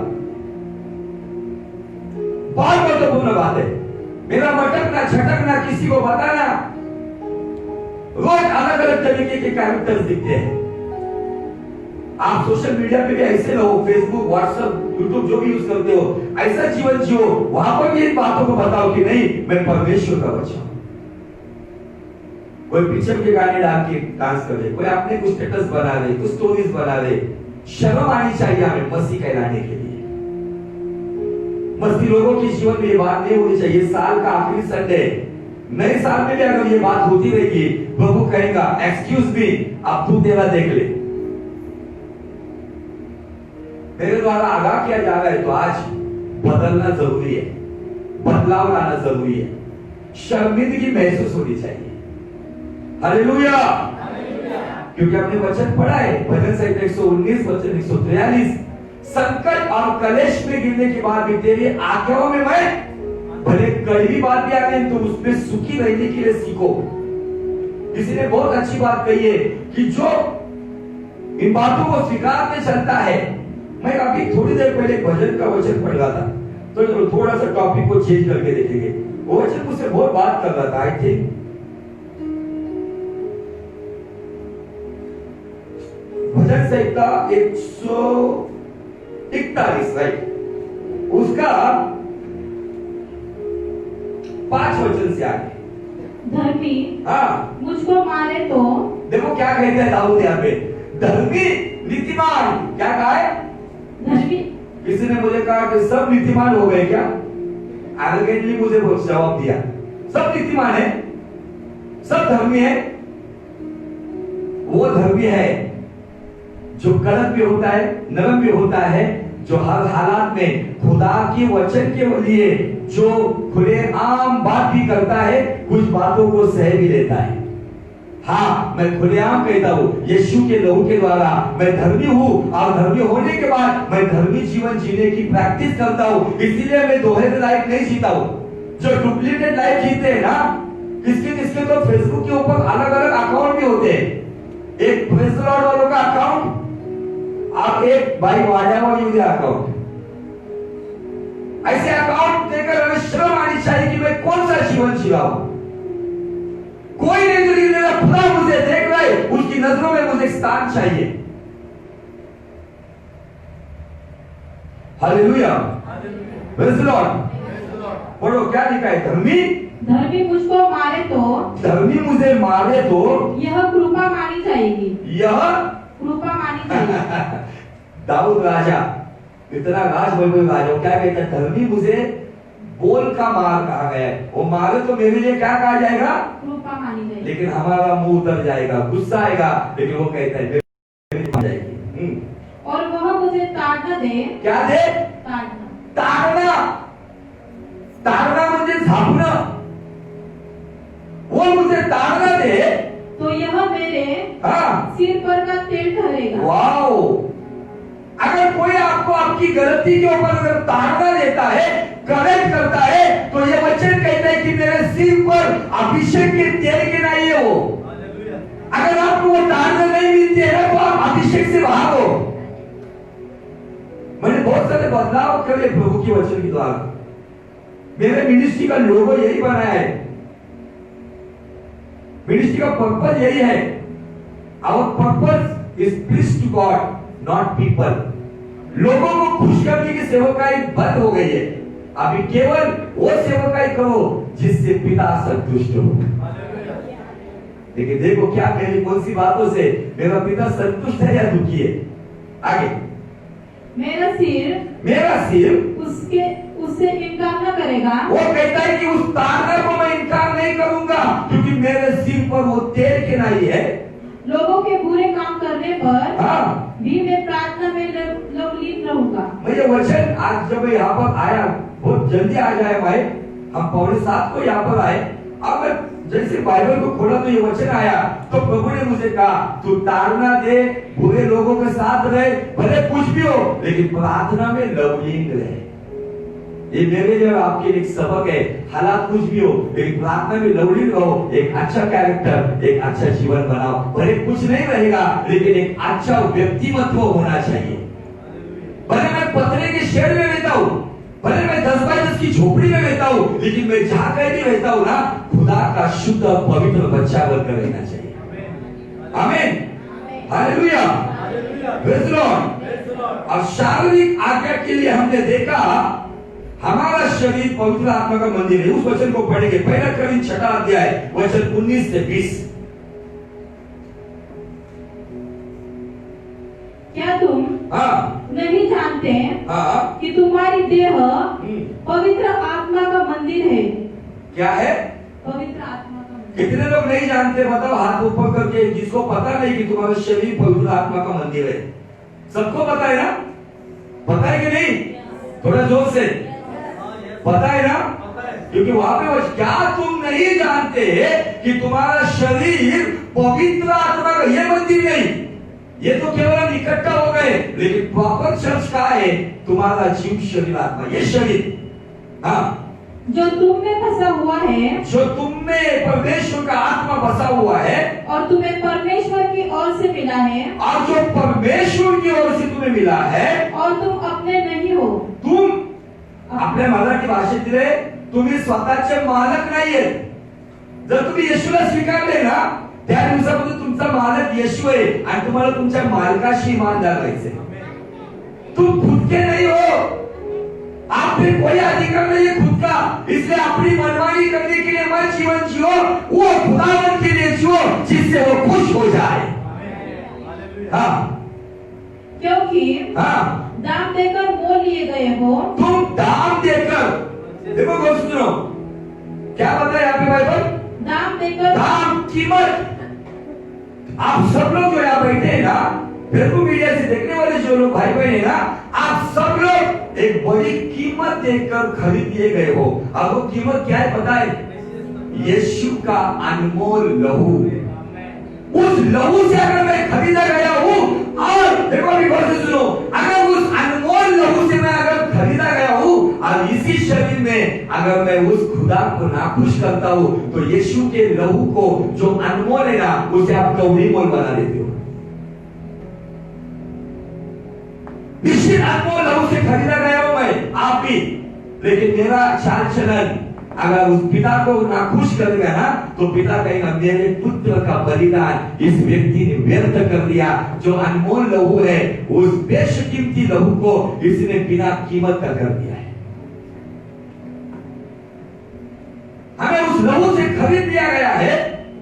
बहुत महत्वपूर्ण बात है। मेरा भटकना झटकना, किसी को बताना, रोज अलग अलग तरीके के कैरेक्टर्स दिखते हैं। आप सोशल मीडिया पे भी ऐसे रहो, फेसबुक, व्हाट्सएप, यूट्यूब जो भी यूज करते हो, ऐसा जीवन जियो, वहां पर भी इन बातों को बताओ कि नहीं, मैं परमेश्वर का बच्चा हूं। कोई पिक्चर के गाने डाल के डांस कर दे, कोई अपने कुछ स्टेटस बना रहे, कुछ स्टोरीज बना रहे। शर्म आनी चाहिए हमें मसीह कहलाने के लिए। मसीह लोगों के जीवन में ये बात नहीं होनी चाहिए। साल का आखिरी संडे, नए साल में भी अगर ये बात होती रहेगी, प्रभु कहेगा एक्सक्यूज मी, अब तू तेरा देख ले। मेरे द्वारा आगाह किया जा रहा है, तो आज बदलना जरूरी है, बदलाव लाना जरूरी है, शर्मिंदगी महसूस होनी चाहिए। हालेलुया, क्योंकि आपने वचन पढ़ा है, भजन संहिता 119 वचन 143, संकट और कलेश में गिरने के बाद भी तेरी आज्ञाओं में मैं, भले कड़वी बात भी आ गई, तुम उसमें सुखी रहने के लिए सीखो। किसी ने बहुत अच्छी बात कही है कि जो इन बातों को स्वीकार में चलता है। मैं अभी थोड़ी देर पहले भजन का वचन पढ़ रहा था, तो चलो थोड़ा सा टॉपिक को चेंज करके देखेंगे। वो वचन मुझसे बहुत बात कर रहा था। I think bhajan Samhita 141, right, उसका 5 वचन से आगे, धर्मी हाँ मुझको मारे तो, देखो क्या कहते हैं दाऊद यहाँ पे, धर्मी नीतिमान, क्या कहा है? धर्मी। किसी ने मुझे कहा कि सब नीतिमान हो गए क्या? एरोगेंटली मुझे जवाब दिया, सब नीतिमान है, सब धर्मी है। वो धर्मी है जो कड़क भी होता है, नरम भी होता है, जो हर हालात में खुदा की वचन के लिए जो खुलेआम बात भी करता है, कुछ बातों को सह भी लेता है। हाँ, मैं खुलेआम कहता हूँ, यीशु के लहू के द्वारा मैं धर्मी हूँ, और धर्मी होने के बाद मैं धर्मी जीवन जीने की प्रैक्टिस करता हूँ। इसीलिए मैं दोहरे लाइफ नहीं जीता हूँ। जो डुप्लीकेट लाइफ जीते हैं ना, किसके तो फेसबुक के ऊपर अलग अलग अकाउंट भी होते हैं। एक प्रेज लॉर्ड वालों का अकाउंट और एक भाई वाजावाड़ी वाले अकाउंट। ऐसे अकाउंट देकर हमें शर्म आनी चाहिए कि मैं कौन सा जीवन जी रहा हूं। कोई नहीं, जो मेरा खुदा मुझे देख रहा है, उसकी नजरों में मुझे स्थान चाहिए। Hallelujah, praise Lord. पढ़ो क्या लिखा है, धर्मी मुझको मारे तो, धर्मी मुझे मारे तो यह कृपा मानी जाएगी, यह कृपा मानी जाएगी। दाऊद राजा, इतना राज वैभव राजा, क्या कहता है, धर्मी मुझे बोल का मार कहा गया है, वो मारे तो मेरे लिए क्या कहा जाएगा, कृपा मानी जाएगी। लेकिन हमारा मुंह उतर जाएगा, गुस्सा आएगा, लेकिन वो कहता है जाएगी। और वह मुझे ताड़ना दे, क्या दे, ताड़ना। ताड़ना म्हणजे झापणं। वो मुझे ताड़ना दे तो यह मेरे सिर पर का तेल ठहरेगा। वाओ, अगर कोई आपको आपकी गलती के ऊपर अगर ताड़ना देता है, करेक्ट करता है, तो ये वचन कहता है कि मेरे सिर पर अभिषेक के तेल के नहीं है वो। अगर आपको वो ताड़ना नहीं मिलती है तो आप अभिषेक से बाहर हो। मैंने बहुत सारे बदलाव करे प्रभु की वचन के द्वारा। मेरे मिनिस्ट्री का लोगो यही बनाया है, मिनिस्ट्री का पर्पस यही है। Our purpose is please to God, not people. लोगों को खुश करने की सेवकाई बंद हो गई है। अभी केवल वो सेवकाई करो जिससे पिता संतुष्ट हो। लेकिन देखो क्या, मेरी कौन सी बातों से मेरा पिता संतुष्ट है या दुखी है। आगे, मेरा सिर उससे इनकार न करेगा। वो कहता है कि उस ताड़ना को मैं इनकार नहीं करूंगा, क्योंकि मेरे सिर पर वो तेल के नहीं है। लोगों के बुरे काम करने पर भी मैं प्रार्थना में लवलीन रहूंगा। मैं ये वचन आज जब यहाँ पर आया, बहुत जल्दी आ जाए भाई, हम 6:45 को यहाँ पर आए। अब मैं जैसे बाइबल को खोला तो ये वचन आया, तो प्रभु ने मुझे कहा, तू ताड़ना दे, बुरे लोगों के साथ रहे, भले कुछ भी हो, लेकिन प्रार्थना में लवलीन रहे। ये मेरे लिए आपके लिए एक सबक है। हालात कुछ भी हो, एक प्रार्थना में लवलीन रहो, एक अच्छा कैरेक्टर, एक अच्छा जीवन बनाओ। भले कुछ नहीं रहेगा, लेकिन एक अच्छा व्यक्तिमत्व होना चाहिए। भले मैं पत्रे के शेड में रहता हूँ, भले मैं 10 बाय 10 की झोपड़ी में रहता हूँ, लेकिन मैं जहाँ कहीं भी रहता हूँ ना, खुदा का शुद्ध पवित्र बच्चा बनकर रहना चाहिए। आमीन, हालेलुया, प्रेज़ लॉर्ड। और शारीरिक आज्ञा के लिए हमने देखा, हमारा शरीर पवित्र आत्मा का मंदिर है। उस वचन को पढ़ेंगे, 1 कोरिन्थ 6 अध्याय वचन 19 से 20। क्या तुम नहीं जानते कि तुम्हारी देह पवित्र आत्मा का मंदिर है? क्या है? पवित्र आत्मा का मंदिर। कितने लोग नहीं जानते, बताओ हाथ ऊपर करके, जिसको पता नहीं कि तुम्हारा शरीर पवित्र आत्मा का मंदिर है। सबको पता है ना? पता है कि नहीं? थोड़ा जोर से पता है ना? क्योंकि वहां पे क्या तुम नहीं जानते कि तुम्हारा शरीर पवित्र आत्मा का ये मंदिर नहीं। ये तो केवल हम इकट्ठा हो गए, लेकिन प्रॉपर चर्च का है तुम्हारा जीव शरीर आत्मा, ये शरीर जो तुम में बसा हुआ है, जो तुम में परमेश्वर का आत्मा बसा हुआ है, और तुम्हें परमेश्वर की ओर से मिला है, और जो परमेश्वर की ओर से तुम्हें मिला है, और तुम अपने नहीं हो। तुम आपल्या मराठी भाषेतील तुम्ही स्वतःचे मालक नाहीये। जर तुम्ही येशूला स्वीकारले ना, त्या दिवसामध्ये तुमचा मालक येशू आहे आणि तुम्हाला तुमच्या मालकाशी ईमानदार राहायचे। तुम खुद के नहीं हो, आप पे कोई अधिकार नहीं है खुद का, इसलिए अपनी मनमानी करने के लिए मत जीवन जियो, वो खुदावन के लिए जियो जिससे वो खुश हो जाए। क्योंकि दाम देकर मोल लिए गए हो। तुम दाम देकर, देखो सुनो क्या बताया यहाँ पे बाइबल, दाम देकर, दाम कीमत। आप सब लोग जो यहाँ बैठे हैं ना, बिल्कुल मीडिया से देखने वाले जो लोग भाई बहन है ना, आप सब लोग एक बड़ी कीमत देकर खरीद लिए गए हो। अब वो कीमत क्या है पता है? यीशु का अनमोल लहू। उस लहू से अगर मैं खरीदा गया हूं, और देखो अभी गौर से सुनो, अगर उस अनमोल लहू से मैं अगर खरीदा गया हूं और इसी शरीर में अगर मैं उस खुदा को नाखुश करता हूं, तो यीशु के लहू को जो अनमोल है ना, उसे आप कौड़ी मोल बना देते हो। निश्चित अनमोल लहू से खरीदा गया हूं मैं, आप भी, लेकिन मेरा चाल चलन अगर उस पिता को नाखुश करेगा ना, तो पिता कहेगा मेरे पुत्र का बलिदान इस व्यक्ति ने व्यर्थ कर दिया। जो अनमोल लहू है, उस बेशकीमती लहू को इसने बिना कीमत का कर दिया है। हमें उस लहू से खरीद लिया गया है।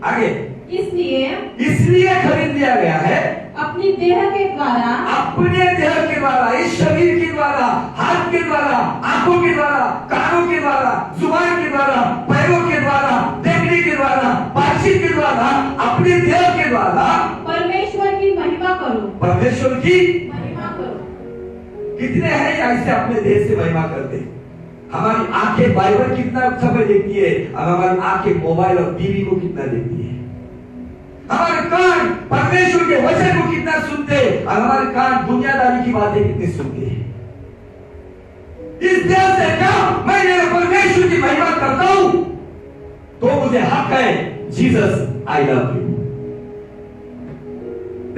आगे, इसलिए खरीद लिया गया है अपनी देह के द्वारा, अपने देह के द्वारा, इस शरीर के द्वारा, हाथ के द्वारा, आंखों के द्वारा, कानों के द्वारा, जुबान के द्वारा, पैरों के द्वारा, देखने के द्वारा, बातचीत के द्वारा, अपने देह के द्वारा परमेश्वर की महिमा करो। परमेश्वर की महिमा करो। कितने हैं ऐसे अपने देह से महिमा करते हैं? हमारी आंखें बाइबल कितना समय देखती है, और हमारी आंखें मोबाइल और टीवी को कितना देखती है। हमारे कान परमेश्वर के वचन को कितना सुनते हैं, और हमारे कान दुनियादारी की बातें कितनी सुनते हैं। इस देह से क्या मैं मेरे परमेश्वर की महिमा करता हूं, तो मुझे हक है, जीसस आई लव यू।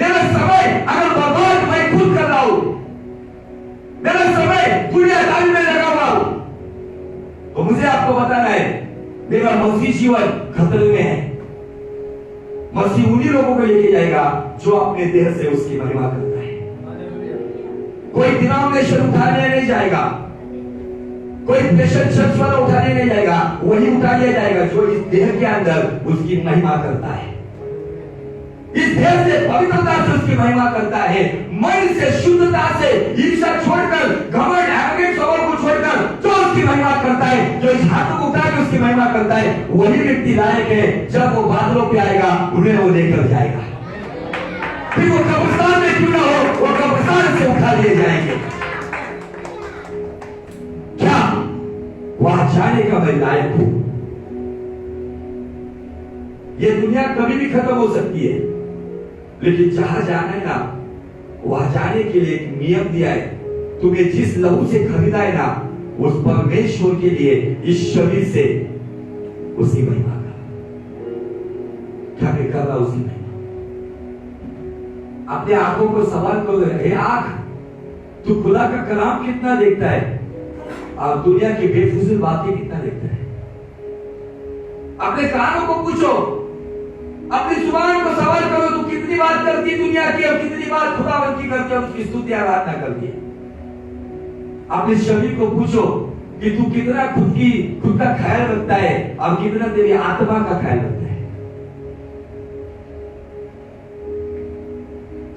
मेरा समय अगर बर्बाद मैं खुद कर रहा हूं, मेरा समय दुनियादारी में लगा हुआ हूं, तो मुझे आपको बताना है मेरा मसीह जीवन खतरे में है। मसीह उन्हीं लोगों को लेके जाएगा जो अपने देह से उसकी महिमा करता है। कोई डिनोमिनेशन उठाने नहीं जाएगा, कोई प्रेशर चर्च वाला उठाने नहीं जाएगा, वही उठा लिया जाएगा जो इस देह के अंदर उसकी महिमा करता है। इस देह से पवित्रता से उसकी महिमा करता है, मन से शुद्धता से, ईर्ष्या छोड़कर, घमंड एरोगेंस को छोड़कर जो उसकी महिमा करता है, जो इस हाथों को उठा के उसकी महिमा करता है, वही व्यक्ति लायक है। जब वो बादलों पे आएगा, उन्हें वो लेकर जाएगा। फिर वो कब्रिस्तान में क्यों ना हो, वो कब्रिस्तान से उठा लिए जाएंगे। क्या वहां जाने का मैं लायक हूं? ये दुनिया कभी भी खत्म हो सकती है, लेकिन जहां जाना है ना, वहां जाने के लिए एक नियम दिया है। तुम्हें जिस लहू से खरीदा है ना, उस परमेश्वर के लिए इस शरीर से उसी महिमा का क्या मैं कर रहा, उसी महिमा। अपने आंखों को सवाल करो, हे आंख, तू खुदा का कलाम कितना देखता है और दुनिया की बेफिजूल बातें कितना देखता है? अपने कानों को पूछो, अपनी जुबान को सवाल करो, तू कितनी बात करती है दुनिया की और कितनी बात खुदावंद की करती है, उसकी स्तुति आराधना करती है। अपने शरीर को पूछो कि तू कितना खुद का ख्याल रखता है और कितना तेरी आत्मा का ख्याल रखता है।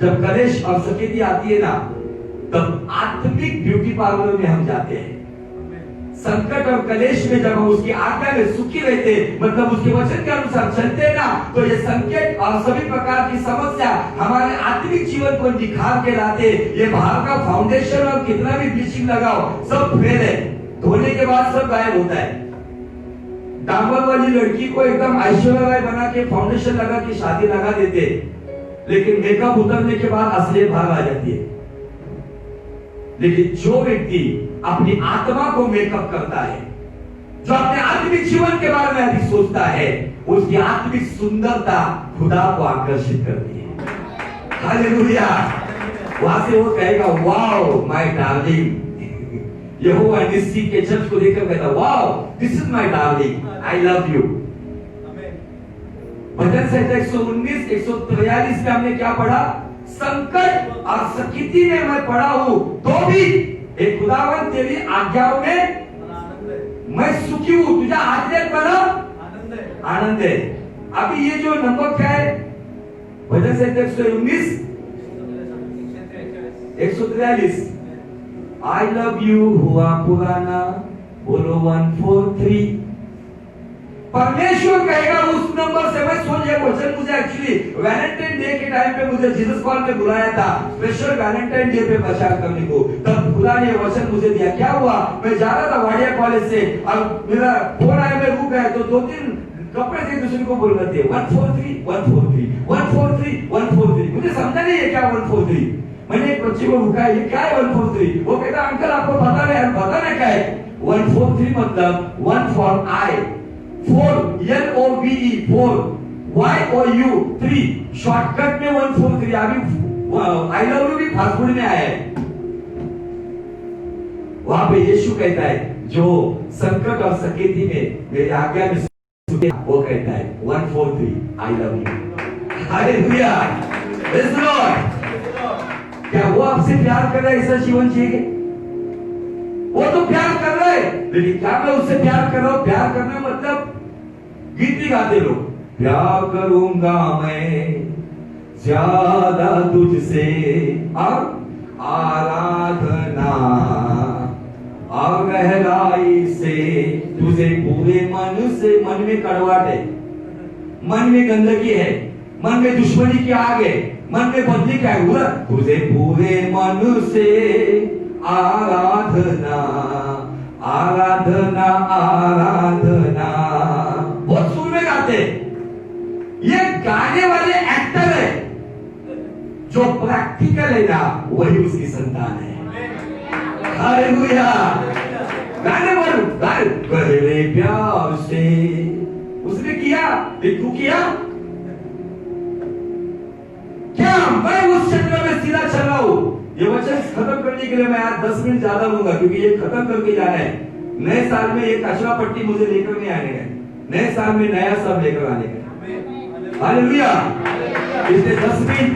जब कलेश और सकेती आती है ना, तब आत्मिक ब्यूटी पार्लर में हम जाते हैं। संकट और कलेश में जब हम उसकी आज्ञा में सुखी रहते, मतलब उसके वचन के अनुसार चलते हैं ना, तो ये संकट और सभी प्रकार की समस्या हमारे आत्मिक जीवन को निखार के लाते। ये बाहर का फाउंडेशन और कितना भी ब्लीचिंग लगाओ, सब फेल है, धोने के बाद सब गायब होता है। डांबर वाली लड़की को एकदम ऐश्वर्या राय बना के फाउंडेशन लगा के शादी लगा देते, लेकिन मेकअप उतरने के बाद असलियत बाहर आ जाती है। लेकिन जो व्यक्ति अपनी आत्मा को मेकअप करता है, जो अपने आत्मिक जीवन के बारे में अधिक सोचता है, उसकी आत्मिक सुंदरता खुदा को आकर्षित करती है। हालेलुया। वहां से वो कहेगा, वाओ माय डार्लिंग। यहोवा निस्सी के चर्च को देखकर कहता, wow this is my darling, I love you. भजन संहिता 119 143 में हमने क्या पढ़ा? संकट और सकीती में मैं पड़ा हूं, तो भी एक खुदावन तेरी आज्ञाओं में मैं सुखी हूं। तुझा आज्ञा बड़ा आनंद है। अभी ये जो नंबर क्या है? भजन संहिता 119 143। आई लव यू हुआ पुराना, बोलो 143। परमेश्वर कहेगा उस नंबर से। मैं सोच ये क्वेश्चन मुझे एक्चुअली वैलेंटाइन डे के टाइम पे मुझे जीसस कॉल पे बुलाया था, स्पेशल वैलेंटाइन डे पे प्रचार करने को। तब खुदा ने वचन मुझे दिया। क्या हुआ, मैं जा रहा था वाडिया कॉलेज से और मेरा फोन आया, मैं रुक गया तो 2-3 कपड़े से दूसरे को बोल रहे थे 143 143 143 143। मुझे समझा नहीं है क्या 143। मैंने एक बच्चे को रुका, ये क्या है 143? वो कहता अंकल आपको पता नहीं, पता नहीं क्या है 143 मतलब 1 for I, 4 LOVE 4, YOU 3, shortcut में 143। अभी आई लव यू भी फास्ट फूड में आया है। वहां पे यीशु कहता है जो संकट और सकेती में मेरी आज्ञा में सुने, वो कहता है 143 आई love you. Hallelujah, praise the Lord. क्या वो आपसे प्यार कर रहा है? ऐसा जीवन चाहिए? वो तो प्यार कर रहा है, लेकिन क्या मैं उससे प्यार कर रहा हूं? प्यार करना मतलब गीत भी गाते लोग, प्यार करूंगा मैं ज्यादा तुझसे और आराधना और गहराई से तुझे पूरे मन से। मन में कड़वाहट है, मन में गंदगी है, मन में दुश्मनी की आग है, मन में बदली क्या है? तुझे पूरे मन से आराधना आराधना आराधना। बहुत सुर में गाते। ये गाने वाले एक्टर है, जो प्रैक्टिकल है ना वही उसकी संतान है। हालेलुया। गाने वाले पहले प्यार से उसने किया, तू किया क्या? मैं उस क्षेत्र में सीधा चल रहा हूं। ये वचन खत्म करने के लिए मैं आज 10 मिनट ज्यादा लूंगा, क्योंकि ये खत्म करके जाना है। नए साल में ये कचरा पट्टी मुझे लेकर नहीं आने का, नए साल में नया सब लेकर आने का। हालेलुया। इसलिए 10 मिनट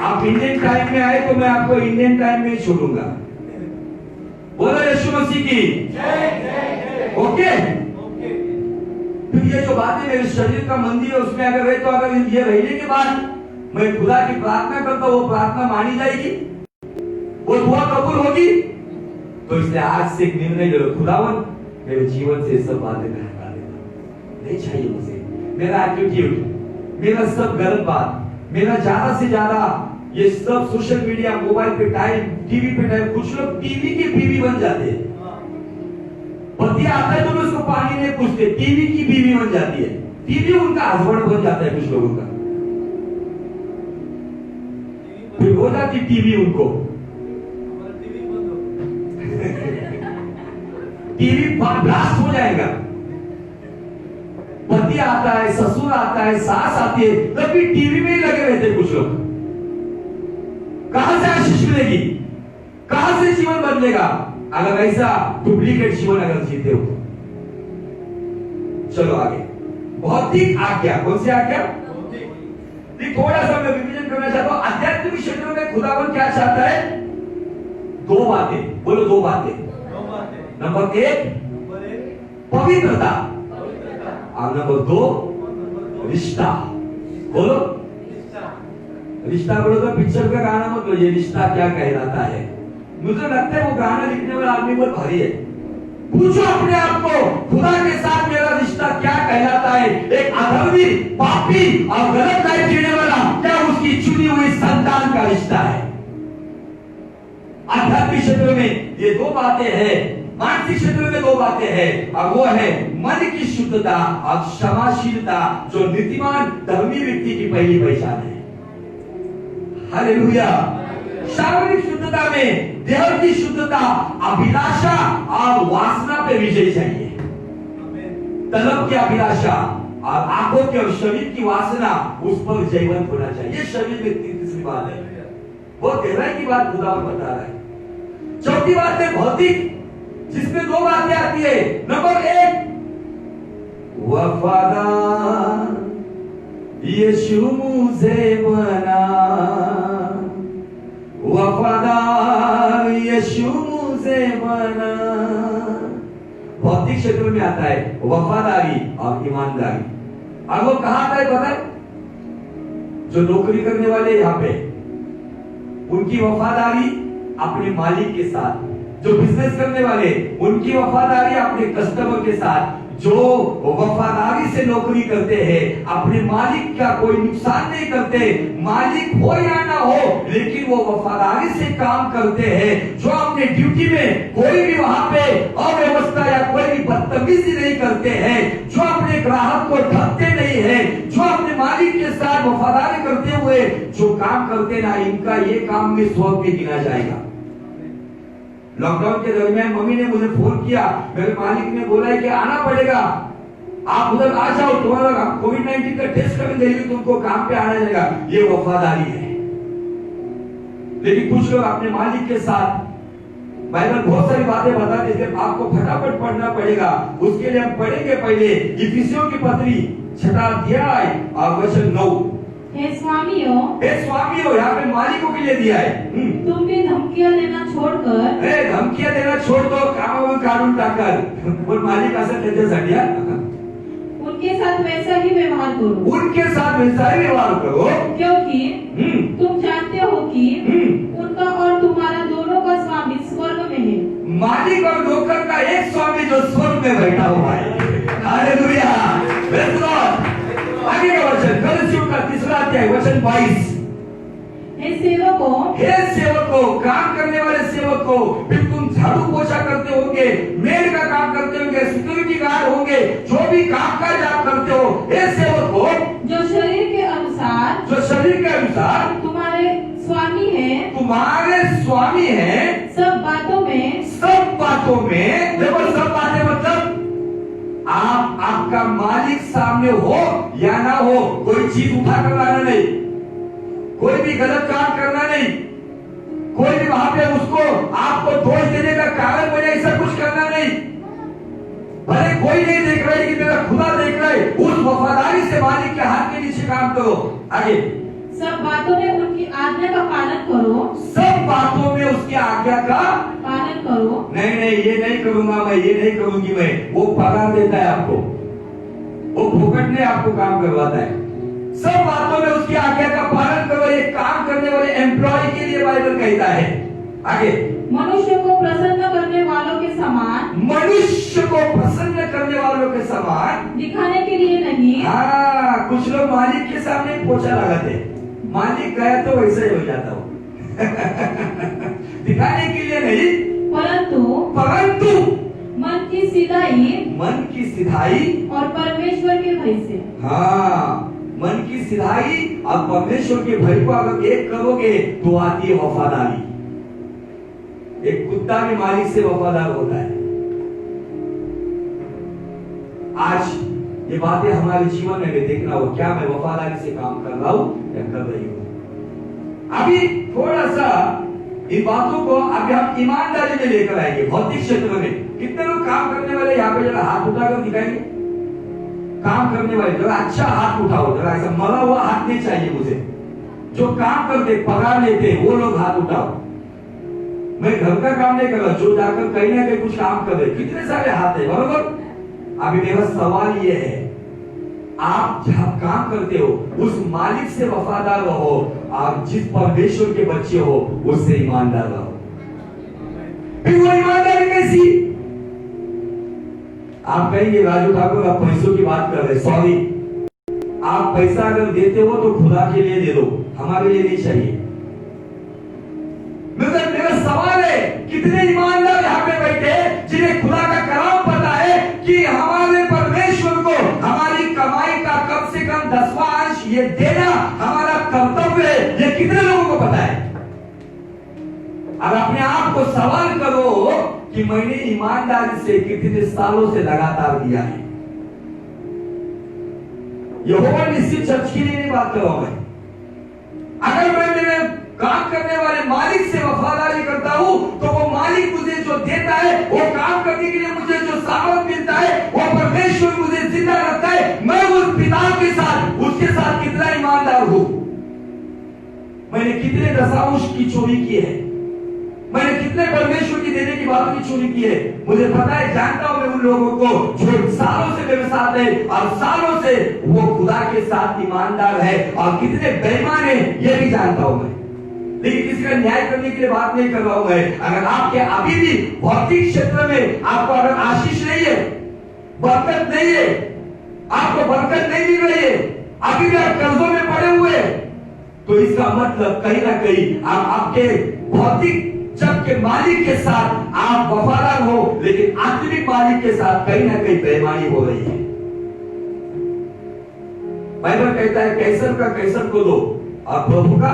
आप इंडियन टाइम में आए तो मैं आपको इंडियन टाइम में ही छोड़ूंगा। बोलो यीशु मसीह की ओके। फिर ये जो बातें मेरे शरीर का मंदिर है उसमें अगर रहे, तो अगर ये रहने के बाद मैं खुदा की प्रार्थना करता हूं, वो प्रार्थना मानी जाएगी, वो दुआ कबूल होगी। तो इसलिए आज से एक निर्णय ले लो, खुदावन मेरे जीवन से सब बातें मैं हटा देता, नहीं चाहिए मुझे मेरा एटीट्यूड, मेरा सब गलत बात, मेरा ज्यादा से ज्यादा ये सब सोशल मीडिया, मोबाइल पे टाइम, टीवी पे टाइम। कुछ लोग टीवी की बीवी बन जाते हैं। पति आता है तो उसको पानी नहीं पूछते, टीवी की बीवी बन जाती है, टीवी उनका हस्बैंड बन जाता है कुछ लोगों का। फिर हो जाती टीवी उनको टीवी ब्लास्ट हो जाएगा। पति आता है, ससुर आता है, सास आती है, तब भी टीवी में ही लगे रहते कुछ लोग। कहां से आशीष मिलेगी? कहां से जीवन बदलेगा अगर ऐसा डुप्लीकेट जीवन अगर जीते हो? चलो आगे। भौतिक आज्ञा, कौन सी आज्ञा? थोड़ा सा मैं विभाजन करना चाहता हूं। आध्यात्मिक क्षेत्र में खुदावन क्या चाहता है? 2 बातें, बोलो 2 बातें। नंबर 1 पवित्रता और नंबर 2 रिश्ता। बोलो रिश्ता। बोलो तो पिक्चर का गाना मत लो, ये रिश्ता क्या कहलाता है। मुझे लगता है वो गाना लिखने वाला आदमी बहुत भारी है। पूछो अपने आप को, खुदा के साथ मेरा रिश्ता क्या कहलाता है? एक अधर्मी, पापी और गलत लाइफ जीने वाला, क्या उसकी चुनी हुई संतान का रिश्ता है? आध्यात्मिक क्षेत्र में ये 2 बातें हैं, मानसिक क्षेत्र में 2 बातें हैं, और वो है मन की शुद्धता और क्षमाशीलता, जो नीतिमान धर्मी व्यक्ति की पहली पहचान है। हालेलुया। शारीरिक शुद्धता में देह की शुद्धता, अभिलाषा और वासना पे विजय चाहिए। तलब की अभिलाषा और आंखों के और शरीर की वासना, उस पर जयवंत होना चाहिए। ये शरीर में तीसरी बात है, वो गहराई की बात खुदा बता रहा है। चौथी बात है भौतिक, जिसमें 2 बातें आती है। नंबर 1 वफादार यीशु मुझे बना, वफादार यीशु मुझे बना। भौतिक क्षेत्र में आता है वफादारी और ईमानदारी। और वो कहां आता है पता है? जो नौकरी करने वाले यहां पे, उनकी वफादारी अपने मालिक के साथ, जो बिजनेस करने वाले उनकी वफादारी अपने कस्टमर के साथ, जो वफादारी से नौकरी करते हैं, अपने मालिक का कोई नुकसान नहीं करते, मालिक हो या ना हो लेकिन वो वफादारी से काम करते हैं, जो अपने ड्यूटी में कोई भी वहां पे अव्यवस्था या कोई भी बदतमीजी नहीं करते हैं, जो अपने ग्राहक को ठगते नहीं है, जो अपने मालिक के साथ वफादारी करते हुए जो काम करते ना, इनका ये काम में 100 में गिना जाएगा। लॉकडाउन के दरमियान मम्मी ने मुझे फोन किया, मेरे मालिक ने बोला है कि आना पड़ेगा, आप उधर आ जाओ, तुम्हारा कोविड-19 का टेस्ट करने देंगे, तुमको काम पे आना जाएगा। ये वफादारी है। लेकिन कुछ लोग अपने मालिक के साथ, बाइबल बहुत सारी बातें बताते हैं, आपको फटाफट पढ़ना पड़ेगा, उसके लिए हम पढ़ेंगे पहले इफिसियों की पत्री 6 अध्याय और वचन 9। हे स्वामियों, यहाँ पे मालिकों के लिए दिया है। तुम भी धमकियां देना छोड़कर, धमकियां देना छोड़ दो, कामावर काढून टाकर, पण मालिक असं त्याच्यासाठी उनके साथ वैसा ही व्यवहार करो, उनके साथ वैसा ही व्यवहार करो, क्योंकि तुम जानते हो कि उनका और तुम्हारा दोनों का स्वामी स्वर्ग में है। मालिक और नौकर का एक स्वामी जो स्वर्ग में बैठा हुआ है। Hallelujah, praise the Lord. आगे का वचन कलसियों का 3 अध्याय वचन 22। हे सेवकों, काम करने वाले सेवकों, फिर तुम झाड़ू पोछा करते होंगे, मेड का काम करते होंगे, सिक्योरिटी गार्ड होंगे, जो भी काम काज आप करते हो, हे सेवकों, जो शरीर के अनुसार तुम्हारे स्वामी है, सब बातों में देखो, सब बातें मतलब आपका मालिक सामने हो या ना हो, कोई चीज उठा कर लाना नहीं, कोई भी गलत काम करना नहीं, कोई भी वहां पे उसको आपको दोष देने का कारण बने, ऐसा कुछ करना नहीं। भले कोई नहीं देख रहा है कि मेरा खुदा देख रहा है, उस वफादारी से मालिक के हाथ के नीचे काम करो। आगे, सब बातों में उनकी आज्ञा का पालन करो, सब बातों में उसकी आज्ञा का पालन करो। नहीं, ये नहीं करूंगा मैं, ये नहीं करूंगी मैं, वो पगार देता है आपको, वो फुकट में आपको काम करवाता है। सब बातों में उसकी आज्ञा का पालन करो, ये काम करने वाले एम्प्लॉय के लिए बाइबल कहता है। आगे, मनुष्य को प्रसन्न करने वालों के समान, मनुष्य को प्रसन्न करने वालों के समान दिखाने के लिए नहीं। हाँ, कुछ लोग मालिक के सामने पोछा लगाते, मालिक गया तो वैसे ही हो जाता हो दिखाने के लिए नहीं, परंतु मन की सिधाई और परमेश्वर के भय से। हाँ, मन की सिधाई और परमेश्वर के भय को अगर एक करोगे तो आती है वफादारी। एक कुत्ता भी मालिक से वफादार होता है। आज ये बातें हमारे जीवन में भी देखना हो, क्या मैं वफादारी से काम कर रहा हूं या कर रही हूं। अभी थोड़ा सा इन बातों को अभी हम ईमानदारी में लेकर आएंगे। भौतिक क्षेत्र में कितने लोग काम करने वाले यहाँ पे जरा हाथ उठाकर दिखाएंगे। काम करने वाले जरा अच्छा हाथ उठाओ, जरा ऐसा मरा हुआ हाथ नहीं चाहिए मुझे। जो काम करते, पगार लेते, वो लोग हाथ उठाओ। मैं घर का काम नहीं कर रहा, जो जाकर कहीं ना कहीं कुछ काम कर रहे, कितने सारे हाथ है, बरोबर। अभी मेरा सवाल ये है, आप जहां काम करते हो उस मालिक से वफादार रहो, आप जिस परमेश्वर के बच्चे हो उससे ईमानदार रहो। फिर वो ईमानदारी कैसी? आप कहेंगे राजू ठाकुर आप पैसों की बात कर रहे, सॉरी, आप पैसा अगर देते हो तो खुदा के लिए दे दो, हमारे लिए नहीं चाहिए। मेरा सवाल है, कितने ईमानदार यहाँ पे बैठे जिन्हें खुदा का कलाम पता है कि हमारे परमेश्वर को हमारी कमाई का कम से कम 10वां अंश ये देना हमारा कर्तव्य है। ये कितने लोगों को पता है? अब अपने आप को सवाल करो कि मैंने ईमानदारी से कितने सालों से लगातार दिया है। यहोवा निश्चित चर्च के लिए नहीं बात कर रहा हूं मैं। अगर मैं मेरे काम करने वाले मालिक से वफादारी करता हूं तो वो मालिक मुझे जो देता है, वो काम करने के लिए मुझे जो सामर्थ मिलता है, वो परमेश्वर मुझे जिंदा रखता है। मैं उस पिता के साथ, उसके साथ कितना ईमानदार हूं। मैंने कितने दशांश की चोरी की है, मैंने कितने परमेश्वर की देने की बातों की चोरी की है। मुझे पता है, जानता हूं मैं उन लोगों को जो सालों से मेरे साथ है और सालों से वो खुदा के साथ ईमानदार है, और कितने बेईमान है ये भी जानता हूं मैं। लेकिन किसी का न्याय करने के लिए बात नहीं कर रहा हूं मैं। अगर आपके अभी भी भौतिक क्षेत्र में आपको अगर आशीष नहीं है, बरकत नहीं है, आपको बरकत नहीं मिल रही है, अभी भी आप कर्जों में पड़े हुए, तो इसका मतलब कहीं ना कहीं आप आपके भौतिक जब के मालिक के साथ आप वफादार हो, लेकिन आत्मिक मालिक के साथ कहीं ना कहीं बेईमानी हो रही है। बाइबल कहता है कैसर का कैसर को दो और प्रभु का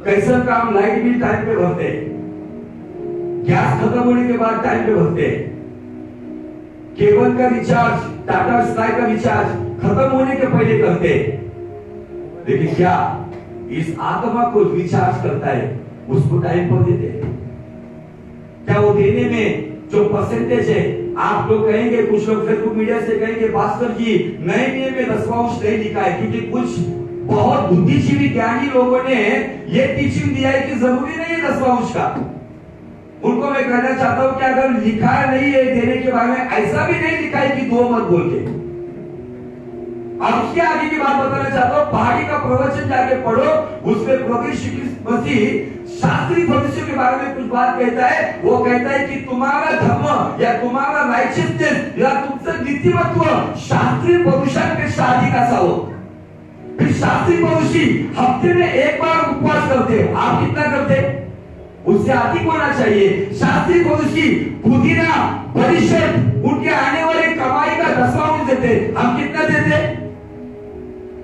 कैसर का। हम लाइट बिल टाइम पे भरते हैं, गैस खत्म होने के बाद टाइम पे भरते हैं, केबल का रिचार्ज, टाटा स्काई का रिचार्ज खत्म होने के पहले करते हैं, लेकिन क्या इस आत्मा को रिचार्ज करता है उसको टाइम पर देते हैं? क्या वो देने में जो परसेंटेज है, आप लोग कहेंगे, कुछ लोग फेसबुक मीडिया से कहेंगे पास्टर जी नए नियम में 10वां नहीं लिखा है, क्योंकि कुछ बहुत बुद्धिजीवी ज्ञानी लोगों ने ये टीचिंग दिया है कि जरूरी नहीं है 10वां का। उनको मैं कहना चाहता हूं कि अगर लिखा नहीं है देने के बारे में, ऐसा भी नहीं लिखा है कि दो मत बोल के। और उसके आगे की बात बताना चाहता हूं, पहाड़ी का प्रवचन जाके पढ़ो, उसमें प्रभु यीशु मसीह शास्त्रीय फरीसियों के बारे में कुछ बात कहता है। वो कहता है कि तुम्हारा धर्म या तुम्हारा राइचियसनेस या तुमसे नीतिमत्व शास्त्रीय पुरुषों के शादी का सा हो। फिर शास्त्रीय पुरुषी हफ्ते में एक बार उपवास करते हो, आप कितना करते? उससे अधिक होना चाहिए। शास्त्रीय पुरुषी पुदीना परिषद उनके आने वाले कमाई का 10वां देते, हम कितना देते?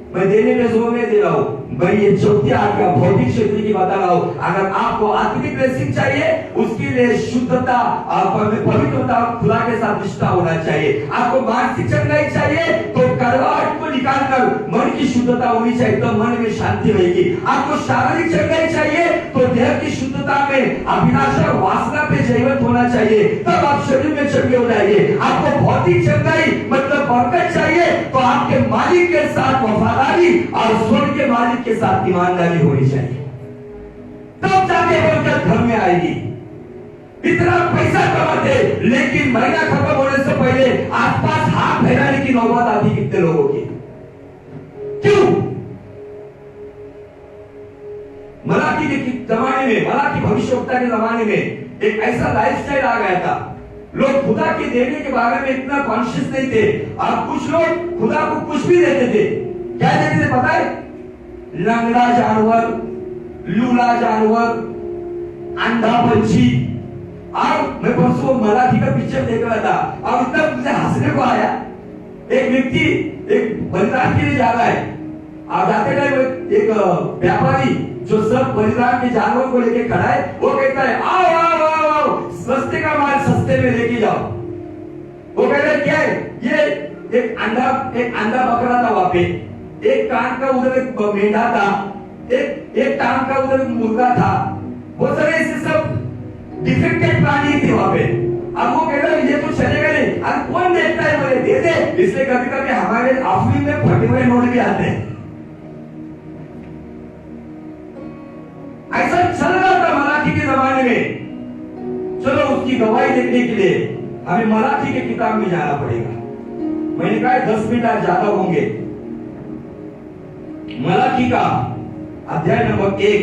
मैं देने में जोर नहीं दे रहा हूं, मैं ये चौथी आज्ञा भौतिक क्षेत्र की बता रहा हूं। अगर आपको आत्मिक ब्लेसिंग चाहिए, उसके लिए शुद्धता और पवित्रता खुदा के साथ निष्ठा होना चाहिए। आपको मानसिक चंगाई चाहिए तो करवाहट को निकालकर मन की शुद्धता होनी चाहिए, तो मन में शांति रहेगी। आपको शारीरिक चंगाई चाहिए तो देह की शुद्धता में अभिलाषा वासना पे जीवित होना चाहिए, तब आप शरीर में चंगे हो जाएंगे। आपको भौतिक चंगाई मतलब बरकत चाहिए तो आपके मालिक के साथ वफादारी और स्वर्ग के मालिक के साथ ईमानदारी होनी चाहिए, तब जाके बरकत घर में आएगी। इतना पैसा कमाते लेकिन महीना खत्म होने से पहले आसपास हाथ फैलाने की नौबत आती कितने लोगों की? क्यों? मलाकी के जमाने में, मलाकी भविष्यवक्ता के जमाने में एक ऐसा लाइफस्टाइल आ गया था, लोग खुदा के देने के बारे में इतना कॉन्शियस नहीं थे। अब कुछ लोग खुदा को कुछ भी देते थे। क्या देते थे पता है? लंगड़ा जानवर, लूला जानवर, अंधा पंछी। और मैं परसों मलाकी का पिक्चर देख रहा था और इतना मुझे हंसने को आया। एक व्यक्ति एक बलिदान के लिए जा रहा है और जाते टाइम एक व्यापारी जो सब बलिदान के जानवर को लेके खड़ा है, वो कहता है आओ आओ आओ आओ, सस्ते का माल सस्ते में लेके जाओ। वो कहता है क्या है? ये एक अंधा बकरा था वहां पे, एक कान का उधर एक मेंढा था, एक कान का उधर एक मुर्गा था, वो सारे ऐसे सब डिफेक्टेड प्राणी थे वहां पे। अब वो कह रहा है ये तो चलेगा नहीं, अब कौन देखता है? बोले दे दे। इसलिए कभी कभी हमारे अफीम में फटे हुए नोट भी आते हैं। ऐसा चल रहा था मलाकी के जमाने में। चलो उसकी गवाही देखने के लिए हमें मलाकी के किताब में जाना पड़ेगा। मैंने कहा 10 मिनट आज ज्यादा होंगे। मलाकी का अध्याय नंबर 1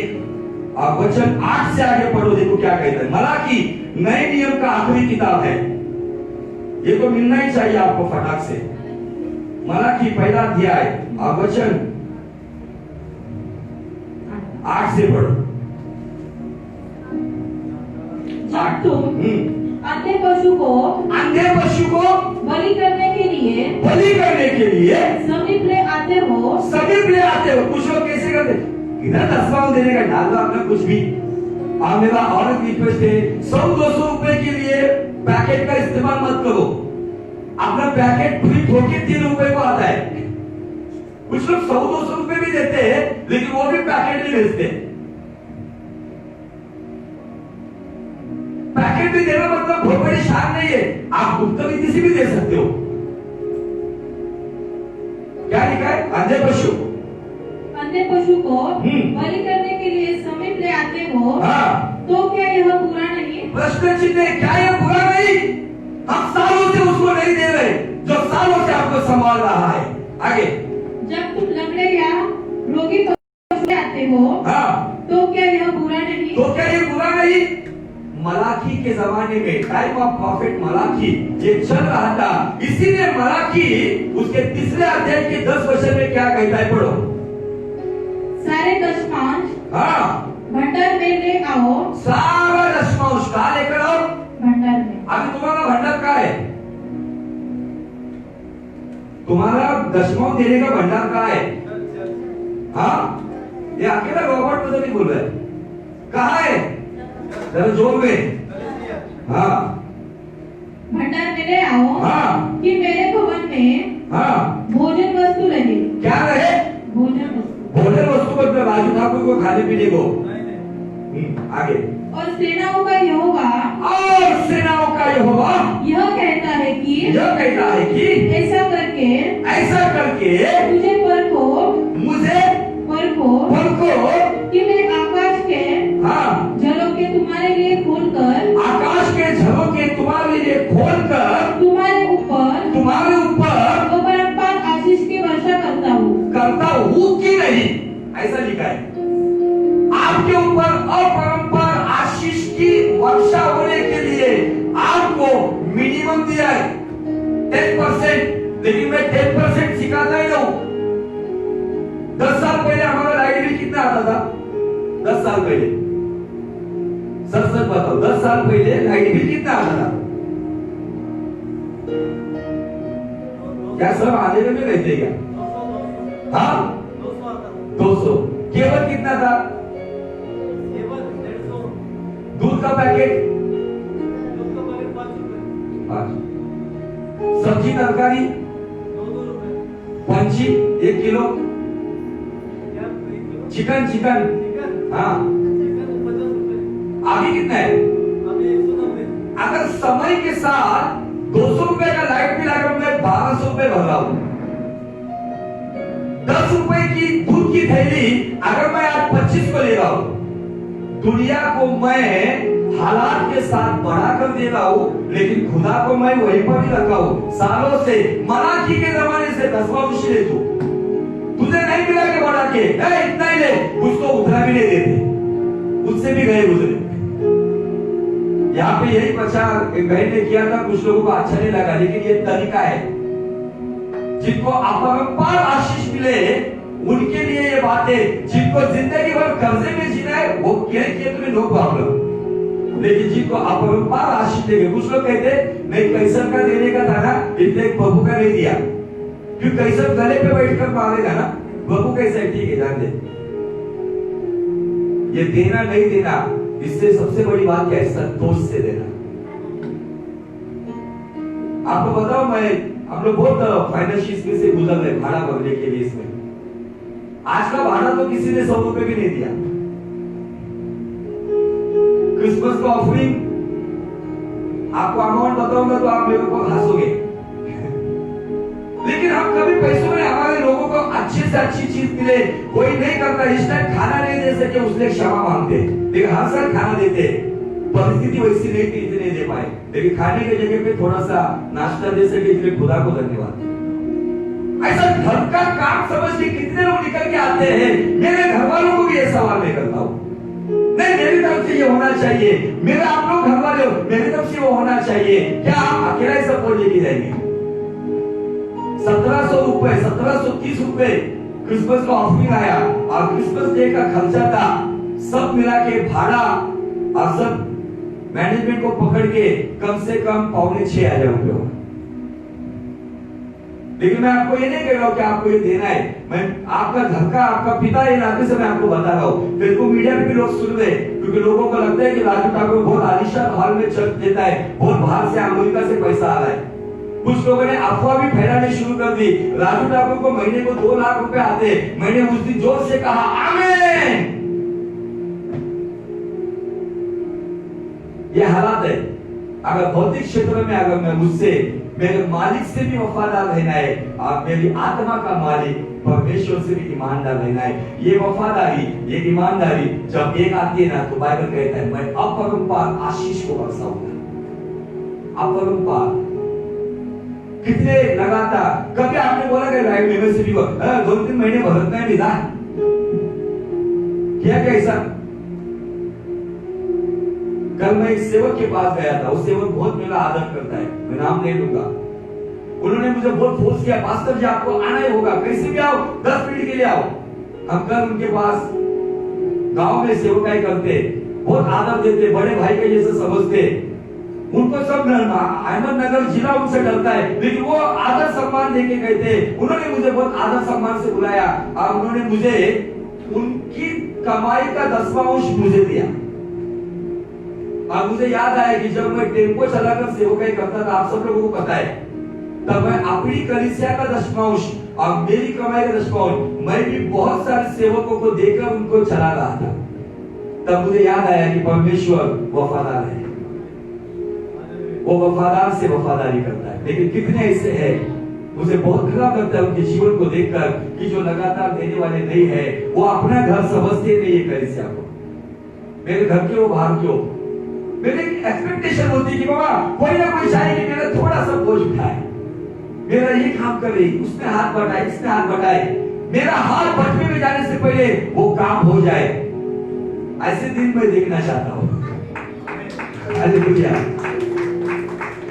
और वचन 8 से आगे पढ़ो, देखो क्या कहता है। मलाकी नए नियम का आखिरी किताब है, ये तो मिलना ही चाहिए आपको फटाक से। मलाकी पहला अध्याय और वचन 8 से पढ़ो। जब तुम अंधे पशु को बलि करने के लिए समीप ले आते हो। कुछ लोग कैसे करते? इधर 10वां देने का डाल दो आपने कुछ भी। और मेरा और रिक्वेस्ट है, 100-200 रुपए के लिए पैकेट का इस्तेमाल मत करो। अपना पैकेट फ्री ठोके 3 रुपए को आता है। कुछ लोग 100-200 रुपए भी देते हैं लेकिन वो भी पैकेट नहीं भेजते। पैकेट भी देना मतलब बहुत बड़ी शान नहीं है, आप गुप्त नीति से भी दे सकते हो। क्या लिखा है? अंधे पशु को बलि करने के लिए समीप ले आते हो। हाँ। तो क्या यह बुरा नहीं? प्रश्न चिन्ह है, क्या यह बुरा नहीं? हम सालों से उसको नहीं दे रहे जो सालों से आपको संभाल रहा है। आगे, जब तुम लंगड़े या रोगी पशु ले आते हो। हाँ। तो क्या यह बुरा नहीं? मलाकी के जमाने में, टाइम ऑफ प्रॉफिट मलाकी ये चल रहा था। इसीलिए मलाकी उसके तीसरे अध्याय के 10 वचन में क्या कहता है, पढ़ो। सारे दशमांश हाँ, भंडार में ले आओ। सारा दशमांश कहाँ लेकर आओ? भंडार में। अभी तुम्हारा भंडार कहाँ है? तुम्हारा दशमांश देने का भंडार कहाँ है? हाँ, ये अकेला रॉबर्ट मुझे नहीं बोल रहा है, कहाँ है? जरा जोर में। हाँ, भंडार में ले आओ। हाँ, कि मेरे भवन में हाँ, भोजन वस्तु लगे। क्या रहे? भोजन वस्तु। भोजन वस्तु मतलब राजू ठाकुर को खाने पीने को। आगे। और सेनाओं का यहोवा, और सेनाओं का यहोवा यह कहता है कि ऐसा करके तुझे मुझे परखो कि मैं आकाश के हाँ, झरोखे तुम्हारे लिए खोलकर तुम्हारे ऊपर अपरंपार आशीष की वर्षा करता हूँ कि नहीं, ऐसा लिखा है। आपके ऊपर अपरंपार आशीष की वर्षा होने के लिए आपको मिनिमम दिया है 10%, लेकिन मैं 10% सिखाता ही हूं। 10 साल पहले हमारा लाइट बिल कितना आता था? 10 साल पहले, सच सच बताओ, 10 साल पहले लाइट बिल कितना आता था? क्या सब आने में रहते क्या? हाँ, 200। केवल कितना था? दूध का पैकेट 5। सब्जी तरकारी पंची 1 किलो। चिकन हाँ, आगे कितना है? अगर समय के साथ 200 रुपए का लाइट बिल अगर मैं 1200 रुपए भर रहा हूं, 10 रुपए की दूध की थैली अगर मैं आज 25 को ले रहा हूं, दुनिया को मैं हालात के साथ बढ़ाकर दे रहा हूं, लेकिन खुदा को मैं वहीं पर ही रखा हूं। सालों से मलाकी के जमाने से 10वां ले तू, तुझे नहीं मिला के बढ़ा के इतना ही ले, उसको उतना भी नहीं देते, उससे भी गए गुजरे। यहाँ पे यही प्रचार एक बहन ने किया था, कुछ लोगों को अच्छा नहीं लगा, लेकिन ये तरीका है। जिनको अपरंपार आशीष मिले उनके लिए ये बात है। जिनको जिंदगी भर कर्जे में जीना है वो किए तुम्हें नो प्रॉब्लम, लेकिन जिनको अपरंपार आशीष देंगे। कुछ लोग कहते मैं कैसर का देने का था ना, इसलिए बबू का नहीं दिया, क्योंकि कैसर गले पे बैठकर मारेगा ना, बबू कैसा है, ठीक है जान दे। ये देना नहीं देना, इससे सबसे बड़ी बात क्या है? संतोष से देना। आपको बताओ, मैं हम लोग बहुत फाइनेंशियल से गुजर रहे भाड़ा भरने के लिए। इसमें आज का भाड़ा तो किसी ने 100 रुपए भी नहीं दिया। क्रिसमस का ऑफरिंग आपको अमाउंट बताऊंगा तो आप मेरे को हंसोगे लेकिन हम कभी पैसों में हमारे लोगों को अच्छी से अच्छी चीज मिले, कोई नहीं करता। इस टाइम खाना नहीं दे सके उसने क्षमा मांगते, लेकिन हर साल खाना देते। परिस्थिति वैसी नहीं कि इतने दे पाए, लेकिन खाने की जगह पे थोड़ा सा नाश्ता दे सके, इसलिए खुदा को धन्यवाद। ऐसा धर्म का काम समझ के कितने लोग निकल के आते हैं। मेरे घर वालों को भी ये सवाल मैं करता हूँ, नहीं मेरी तरफ से ये होना चाहिए, मेरे आप लोग घर वाले हो, मेरी तरफ से वो होना चाहिए। क्या आप अकेला ही सब बोल लेके जाएंगे? 1700 रुपए, 1730 रुपए क्रिसमस का ऑफरिंग आया और क्रिसमस डे का खर्चा था, सब मिला के भाड़ा और सब मैनेजमेंट को पकड़ के कम से कम 5,600 रुपए होगा। लेकिन मैं आपको ये नहीं कह रहा हूं कि आपको ये देना है। मैं आपका घर का, आपका पिता ये नाते से मैं आपको बता रहा हूं। फिर को मीडिया पे भी लोग सुन रहे, क्योंकि लोगों को लगता है कि राजू ठाकुर बहुत आलिशान हॉल में चर्च देता है, बहुत बाहर से अमेरिका से पैसा आ रहा है। कुछ लोगों ने अफवाह भी फैलाने शुरू कर दी, राजू ठाकुर को महीने को 2 लाख रुपए आते। मैंने उस दिन जोर से कहा आमीन। ये हालात है। अगर भौतिक क्षेत्र में अगर मैं मुझसे मेरे मालिक से भी वफादार रहना है और मेरी आत्मा का मालिक परमेश्वर से भी ईमानदार रहना है, ये वफादारी, ये ईमानदारी जब एक आती है ना, तो बाइबल कहता है मैं अपरंपार आशीष को बरसाऊंगा। अपरंपार कितने लगातार, कभी आपने बोला कि लाइव में से भी 2-3 महीने भरतना है विधा किया कैसा? कल मैं एक सेवक के पास गया था, उस सेवक बहुत मेरा आदर करता है, मैं नाम नहीं लूंगा। उन्होंने मुझे बहुत फोर्स किया, पास्टर जी आपको आना ही होगा, कैसे भी आओ, 10 मिनट के लिए आओ। हम कल उनके पास गांव में सेवकाई करते, बहुत आदर देते, बड़े भाई के जैसे समझते, उनको सब अहमदनगर जिला उनसे डरता है, लेकिन वो आदर सम्मान देके कहते। उन्होंने मुझे बहुत आदर सम्मान से बुलाया और उन्होंने मुझे उनकी कमाई का 10वां मुझे दिया। और मुझे याद आया कि जब मैं टेम्पो चलाकर सेवकाई करता था, आप सब लोगों को पता है, तब मैं अपनी कलीसिया का 10वां और मेरी कमाई का 10वां, मैं भी बहुत सारे सेवकों को देकर उनको चला रहा था। तब मुझे याद आया कि परमेश्वर वफादार है, वो वफादार से वफादारी करता है। लेकिन कितने ऐसे हैं, मुझे बहुत खराब लगता है उनके जीवन को देखकर कि जो लगातार देने वाले नहीं है, वो अपना घर समझते नहीं है कलीसिया को। मेरे घर के वो बाहर क्यों, मेरी एक्सपेक्टेशन होती है कि बाबा कोई ना कोई चाहे कि मेरा थोड़ा सा बोझ उठाए, मेरा ये काम करे, उसने हाथ बढ़ाए, इसने हाथ बढ़ाए, मेरा हाथ बढ़ने में जाने से पहले वो काम हो जाए। ऐसे दिन मैं देखना चाहता हूँ। हालेलुया।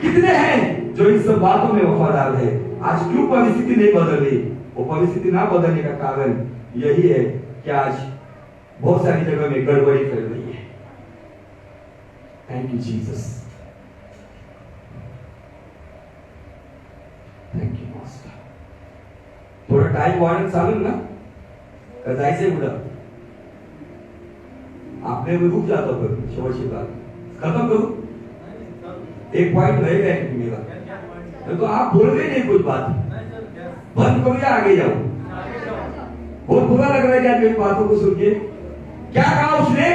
कितने हैं जो इन सब बातों में वफादार है। आज क्यों परिस्थिति नहीं बदल रही? वो परिस्थिति ना बदलने का कारण यही है कि आज बहुत सारी जगह में गड़बड़ी फैल रही है। Thank you Jesus, thank you master. थोड़ा टाइम वाढत चालू ना, का जायचंय कुठं? आपने भी रुक जाता पर शेवटची बात खत्म करूं? एक पॉइंट रहेगा एक मेरा, तो आप बोल रहे नहीं कुछ बात, बंद करो या आगे जाओ? बहुत बुरा लग रहा है क्या मेरी बातों को सुन के? क्या कहा उसने?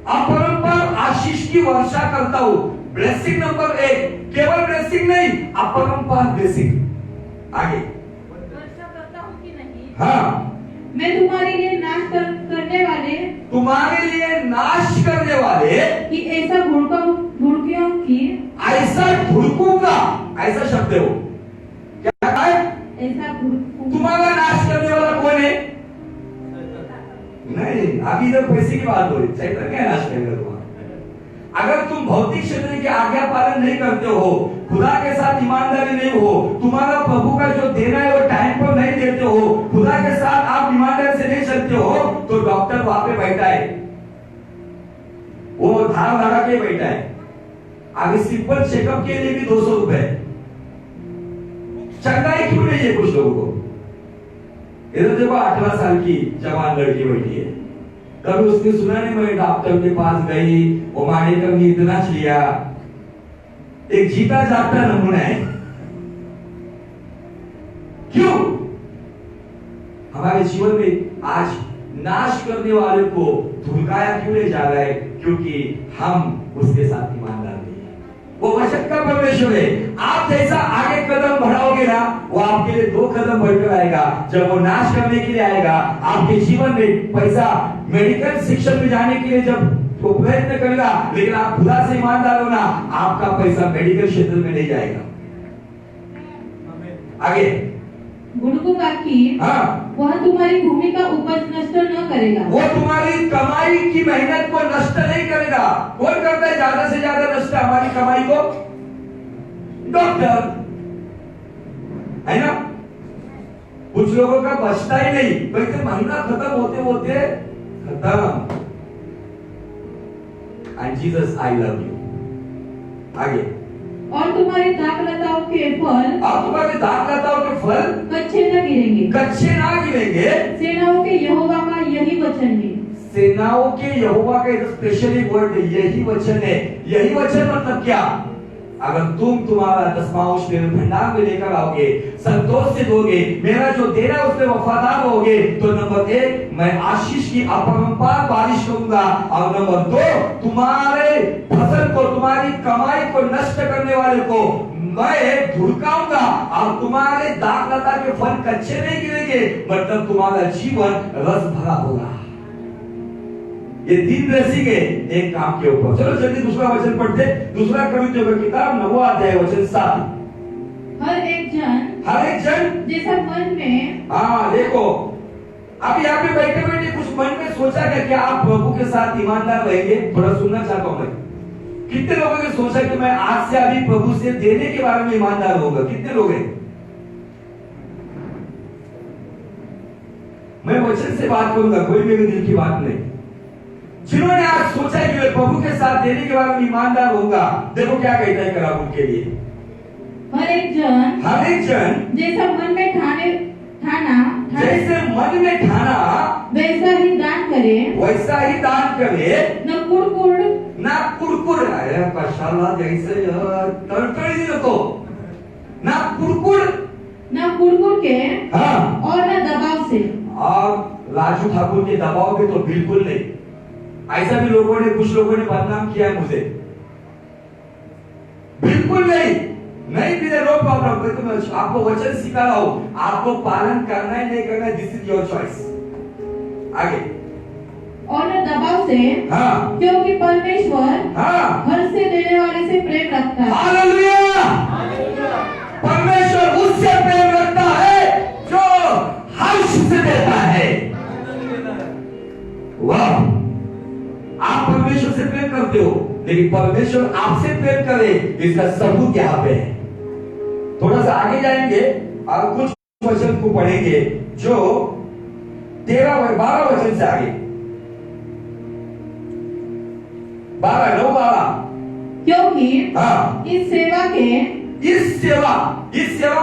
अपरंपार आशीष की वर्षा करता हूं। ब्लेसिंग नंबर 1, केवल ब्लेसिंग नहीं, अपरंपार ब्लेसिंग। आगे वर्षा करता हूं कि नहीं? हाँ, मैं तुम्हारे लिए करने वाले, तुम्हारे लिए नाश करने वाले कि ऐसा भुड़कियों की, ऐसा भुड़कूंगा, ऐसा शब्द है वो। क्या है? ऐसा तुम्हारा नाश करने वाला कौन है? नहीं, अभी इधर पैसे की बात हो रही, शैतान क्या नाश करेगा तुम्हारा? अगर तुम भौतिक क्षेत्र की आज्ञा पालन नहीं करते हो, खुदा के साथ ईमानदारी नहीं हो, तुम्हारा प्रभु का जो देना है वो टाइम पर नहीं देते हो, खुदा के साथ आप ईमानदारी से नहीं चलते हो, तो डॉक्टर वहां पे बैठा है, वो धार लगा के बैठा है। आगे सिंपल चेकअप के लिए भी 200 रुपए। चंगाई क्यों नहीं है कुछ लोगों को? इधर देखो 18 साल की जवान लड़की बैठी है, कभी उसने सुना नहीं मैं डॉक्टर के पास गई, वो माने कभी इतना लिया। एक जीता जागता नमूना है। क्यों हमारे जीवन में आज नाश करने वाले को धुलकाया क्यों नहीं जा रहा है? क्योंकि हम उसके साथ ईमानदार नहीं है। वो वचन का परमेश्वर है। आप जैसा आगे कदम बढ़ाओगे ना, वो आपके लिए 2 कदम बढ़कर आएगा। जब वो नाश करने के लिए आएगा, आपके जीवन में पैसा मेडिकल शिक्षण में जाने के लिए जब वो प्रयत्न करेगा, लेकिन आप खुदा से ईमानदार हो ना, आपका पैसा मेडिकल क्षेत्र में नहीं जाएगा। आगे भुड़कूंगा कि हाँ, वह तुम्हारी भूमि का उपज नष्ट न करेगा। वो तुम्हारी कमाई की मेहनत को नष्ट नहीं करेगा। कौन करता है ज्यादा से ज्यादा नष्ट हमारी कमाई को? डॉक्टर, है ना? कुछ लोगों का बचता ही नहीं, कहते महीना खत्म होते होते खत्म। And Jesus I love you. आगे और तुम्हारे दाखलताओं के फल, आप तुम्हारे दाखलताओं के फल कच्चे न गिरेंगे। कच्चे ना गिरेंगे। सेनाओं के यहोवा का यही वचन है। सेनाओं के यहोवा का स्पेशली वर्ड यही वचन है। यही वचन मतलब क्या? अगर तुम तुम्हारा 10वां मेरे भंडार में लेकर आओगे, संतोष से दोगे, मेरा जो देना है उसमें वफादार होगे, तो नंबर 1 मैं आशीष की अपरंपार बारिश करूंगा, और नंबर 2 तुम्हारे फसल को, तुम्हारी कमाई को नष्ट करने वाले को मैं धुड़काऊंगा, और तुम्हारे दाखलता के फल कच्चे नहीं गिरेंगे, मतलब तुम्हारा जीवन रस भरा होगा। ये 3 ब्लेसिंग है एक काम के ऊपर। चलो जल्दी दूसरा वचन पढ़ते। दूसरा कवित्व का किताब 9वां अध्याय वचन 7। हर एक जन जैसा मन में, हाँ देखो, अब यहाँ पे बैठे बैठे कुछ मन में सोचा क्या आप प्रभु के साथ ईमानदार रहेंगे? थोड़ा सुनना चाहता हूं मैं। कितने लोगों ने सोचा कि मैं आज से अभी प्रभु से देने के बारे में ईमानदार होगा? कितने लोग हैं? मैं वचन से बात करूंगा, कोई मेरे दिल की बात नहीं। जिन्होंने आज सोचा है कि मैं प्रभु के साथ देने के बारे में ईमानदार होगा, देखो क्या कहता है कलाम उनके लिए। हर एक जन जैसा मन में जैसे मन में ठाना वैसा ही दान करे, न कुड़कुड़ अरे कशाला जैसे तड़तड़ी देखो ना कुड़कुड़ के हाँ और न दबाव से। और राजू ठाकुर के दबाव में तो बिल्कुल नहीं। ऐसा भी कुछ लोगों ने बदनाम किया है मुझे, बिल्कुल नहीं भी नो प्रॉब्लम। आपको वचन सिखा रहा हूं, आपको पालन करना है नहीं करना है, दिस इज योर चॉइस। आगे और न दबाव से हाँ क्योंकि परमेश्वर हाँ हर से देने वाले से प्रेम रखता है। हालेलुया। परमेश्वर उससे प्रेम रखता है जो हर्ष से देता है। वाह, आप परमेश्वर से प्रेम करते हो, लेकिन परमेश्वर आपसे प्रेम करे इसका सबूत यहाँ पे है। थोड़ा सा आगे जाएंगे और कुछ वचन को पढ़ेंगे जो 12 वचन से आगे 12 क्योंकि हाँ इस सेवा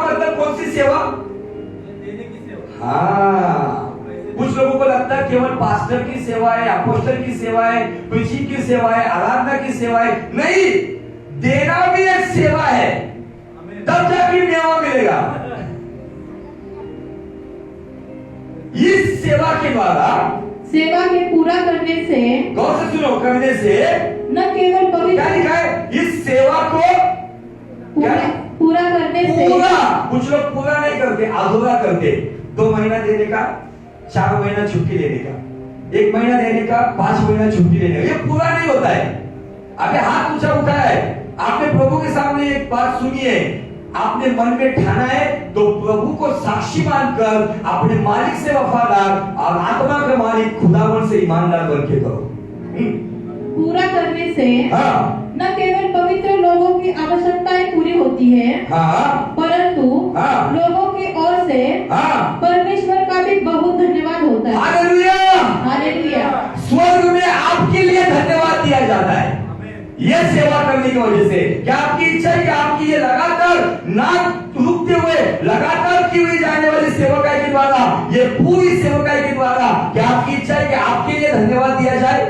मतलब कौन सी सेवा? हाँ, कुछ लोगों को लगता है केवल पास्टर की सेवा है, अपोस्टल की सेवा है, प्रीचिंग की सेवा है, आराधना की सेवा है। नहीं, देना भी एक सेवा है, तब जाके मेवा मिलेगा। इस सेवा के द्वारा सेवा के पूरा करने से, गौर से सुनो, करने से न केवल पवित्र, क्या लिखा है? इस सेवा को पूरा करने से, कुछ लोग पूरा नहीं करते, अधूरा करते। 2 महीना देने का, 4 महीना छुट्टी लेने का, 1 महीना देने का, 5 महीना छुट्टी लेने का, ये पूरा नहीं होता है। अबे हाथ ऊंचा उठाया है, आपने प्रभु के सामने एक बात सुनी है, आपने मन में ठाना है, तो प्रभु को साक्षी मानकर अपने मालिक से वफादार और आत्मा का मालिक खुदावन से ईमानदार बन के करो। पूरा करने से हाँ न केवल पवित्र लोगों की आवश्यकताएं पूरी होती है, हाँ परंतु हाँ लोगों की ओर से हाँ परमेश्वर का भी बहुत धन्यवाद होता है। हालेलुया। हालेलुया। स्वर्ग में आपके लिए धन्यवाद दिया जाता है ये सेवा करने की वजह से। क्या आपकी इच्छा है कि आपकी ये लगातार ना रुकते हुए लगातार की हुई जाने वाली सेवकाई के द्वारा, ये पूरी सेवकाई के द्वारा, क्या आपकी इच्छा है कि आपके लिए धन्यवाद दिया जाए?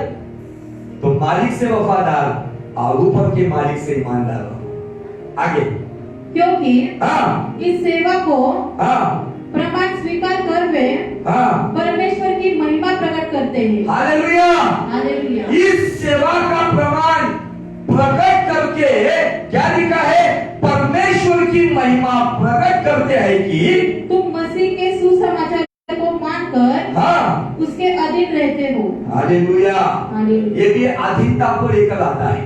तो मालिक से वफादार और ऊपर के मालिक से ईमानदार हो। आगे, क्योंकि हाँ इस सेवा को हाँ प्रमाण स्वीकार कर वे हाँ परमेश्वर की महिमा प्रकट करते हैं। हालेलुया। हालेलुया। इस सेवा का प्रमाण प्रकट करके क्या लिखा है? परमेश्वर की महिमा प्रकट करते हैं कि तुम मसीह के सुसमाचार को मानकर हाँ उसके अधीन रहते हो। हालेलुया। हालेलुया। ये भी अधीनता को लेकर आता है।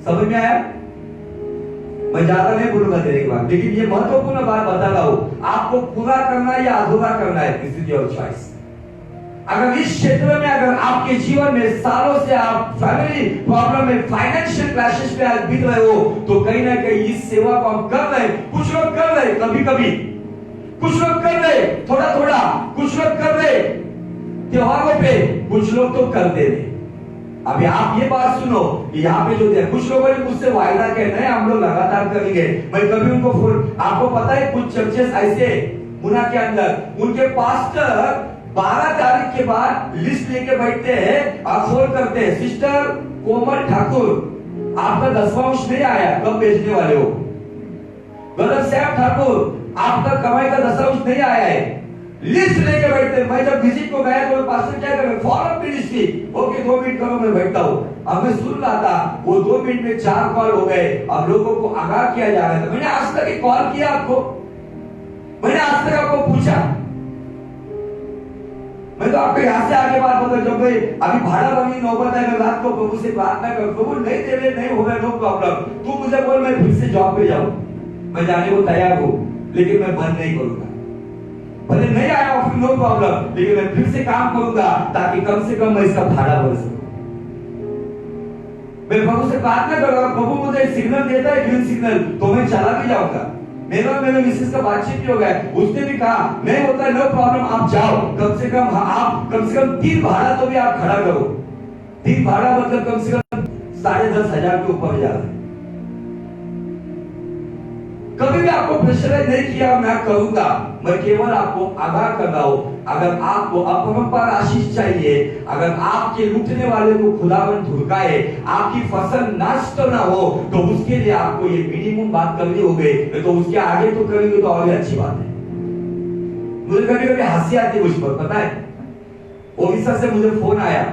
समझ में आया? मैं ज्यादा नहीं बोलूंगा तेरे के बाद, लेकिन ये महत्वपूर्ण बात बता रहा हूं, आपको पूरा करना है या अधूरा करना है, दिस इज योर चॉइस। अगर इस क्षेत्र में, अगर आपके जीवन में सालों से आप फैमिली प्रॉब्लम में, फाइनेंशियल क्राइसिस में आज बीत रहे हो, तो कहीं ना कहीं इस सेवा को हम कर रहे हैं। कुछ लोग कर रहे कभी कभी, कुछ लोग कर रहे थोड़ा थोड़ा, कुछ लोग कर रहे त्योहारों पे, कुछ लोग तो कर दे रहे। अभी आप ये बात सुनो कि यहाँ पे जो कुछ लोगों ने मुझसे वायदा किया है हम लोग लगातार करेंगे। मैं कभी उनको आपको पता है कुछ चर्चेस ऐसे मुना के अंदर उनके पास्टर 12 तारीख के बाद लिस्ट लेके बैठते हैं और फोन करते हैं, सिस्टर कोमल ठाकुर आपका 10वां अंश नहीं आया, कब भेजने वाले हो? ब्रदर सैम ठाकुर आपका कमाई का 10वां अंश नहीं आया है। लिस्ट लेके बैठते हैं। मैं जब विजिट को गया तो पास्टर क्या कर रहे, फॉलो मिनिस्ट्री, ओके 2 मिनट करो, मैं बैठता हूँ। अब मैं सुन रहा था, वो 2 मिनट में 4 कॉल हो गए। अब लोगों को आगाह किया जा रहा था। मैंने आज तक एक कॉल किया आपको, मैंने आज तक आपको पूछा, मैं तो आपको यहाँ से आगे बात बता, जब मैं अभी भाड़ा बनी नौबत है, मैं रात को प्रभु से प्रार्थना कर, प्रभु नहीं दे रहे, नहीं हो रहा, नो प्रॉब्लम, तू मुझे बोल, मैं फिर से जॉब पे जाऊं, मैं जाने को तैयार हूं, लेकिन मैं बंद नहीं करूंगा। भले नहीं आया ऑफिस, नो प्रॉब्लम, लेकिन मैं फिर से काम करूंगा ताकि कम से कम मैं इसका भाड़ा भर सकूं। मैं प्रभु से प्रार्थना करूंगा, प्रभु मुझे सिग्नल देता है ग्रीन सिग्नल, तो मैं चला भी जाऊंगा। मेरा मेरे मिसेस का बातचीत भी हो गया, उसने भी कहा नहीं होता है, नो प्रॉब्लम, आप जाओ, कम से कम आप कम से कम 3 भाड़ा तो भी आप खड़ा करो। 3 भाड़ा मतलब कम से कम 10,500 के ऊपर जा रहा है। कभी भी आपको प्रेशराइज नहीं किया मैं करूंगा, मैं केवल आपको आगाह कर रहा हूं। अगर आपको अपरंपार आशीष चाहिए, अगर आपके लूटने वाले को खुदावन धुड़काए, आपकी फसल नष्ट ना हो, तो उसके लिए आपको ये मिनिमम बात करनी होगी, तो उसके आगे तो करेंगे तो और भी अच्छी बात है। मुझे कभी कभी हंसी आती है मुझ पर, पता है, ओडिशा से मुझे फोन आया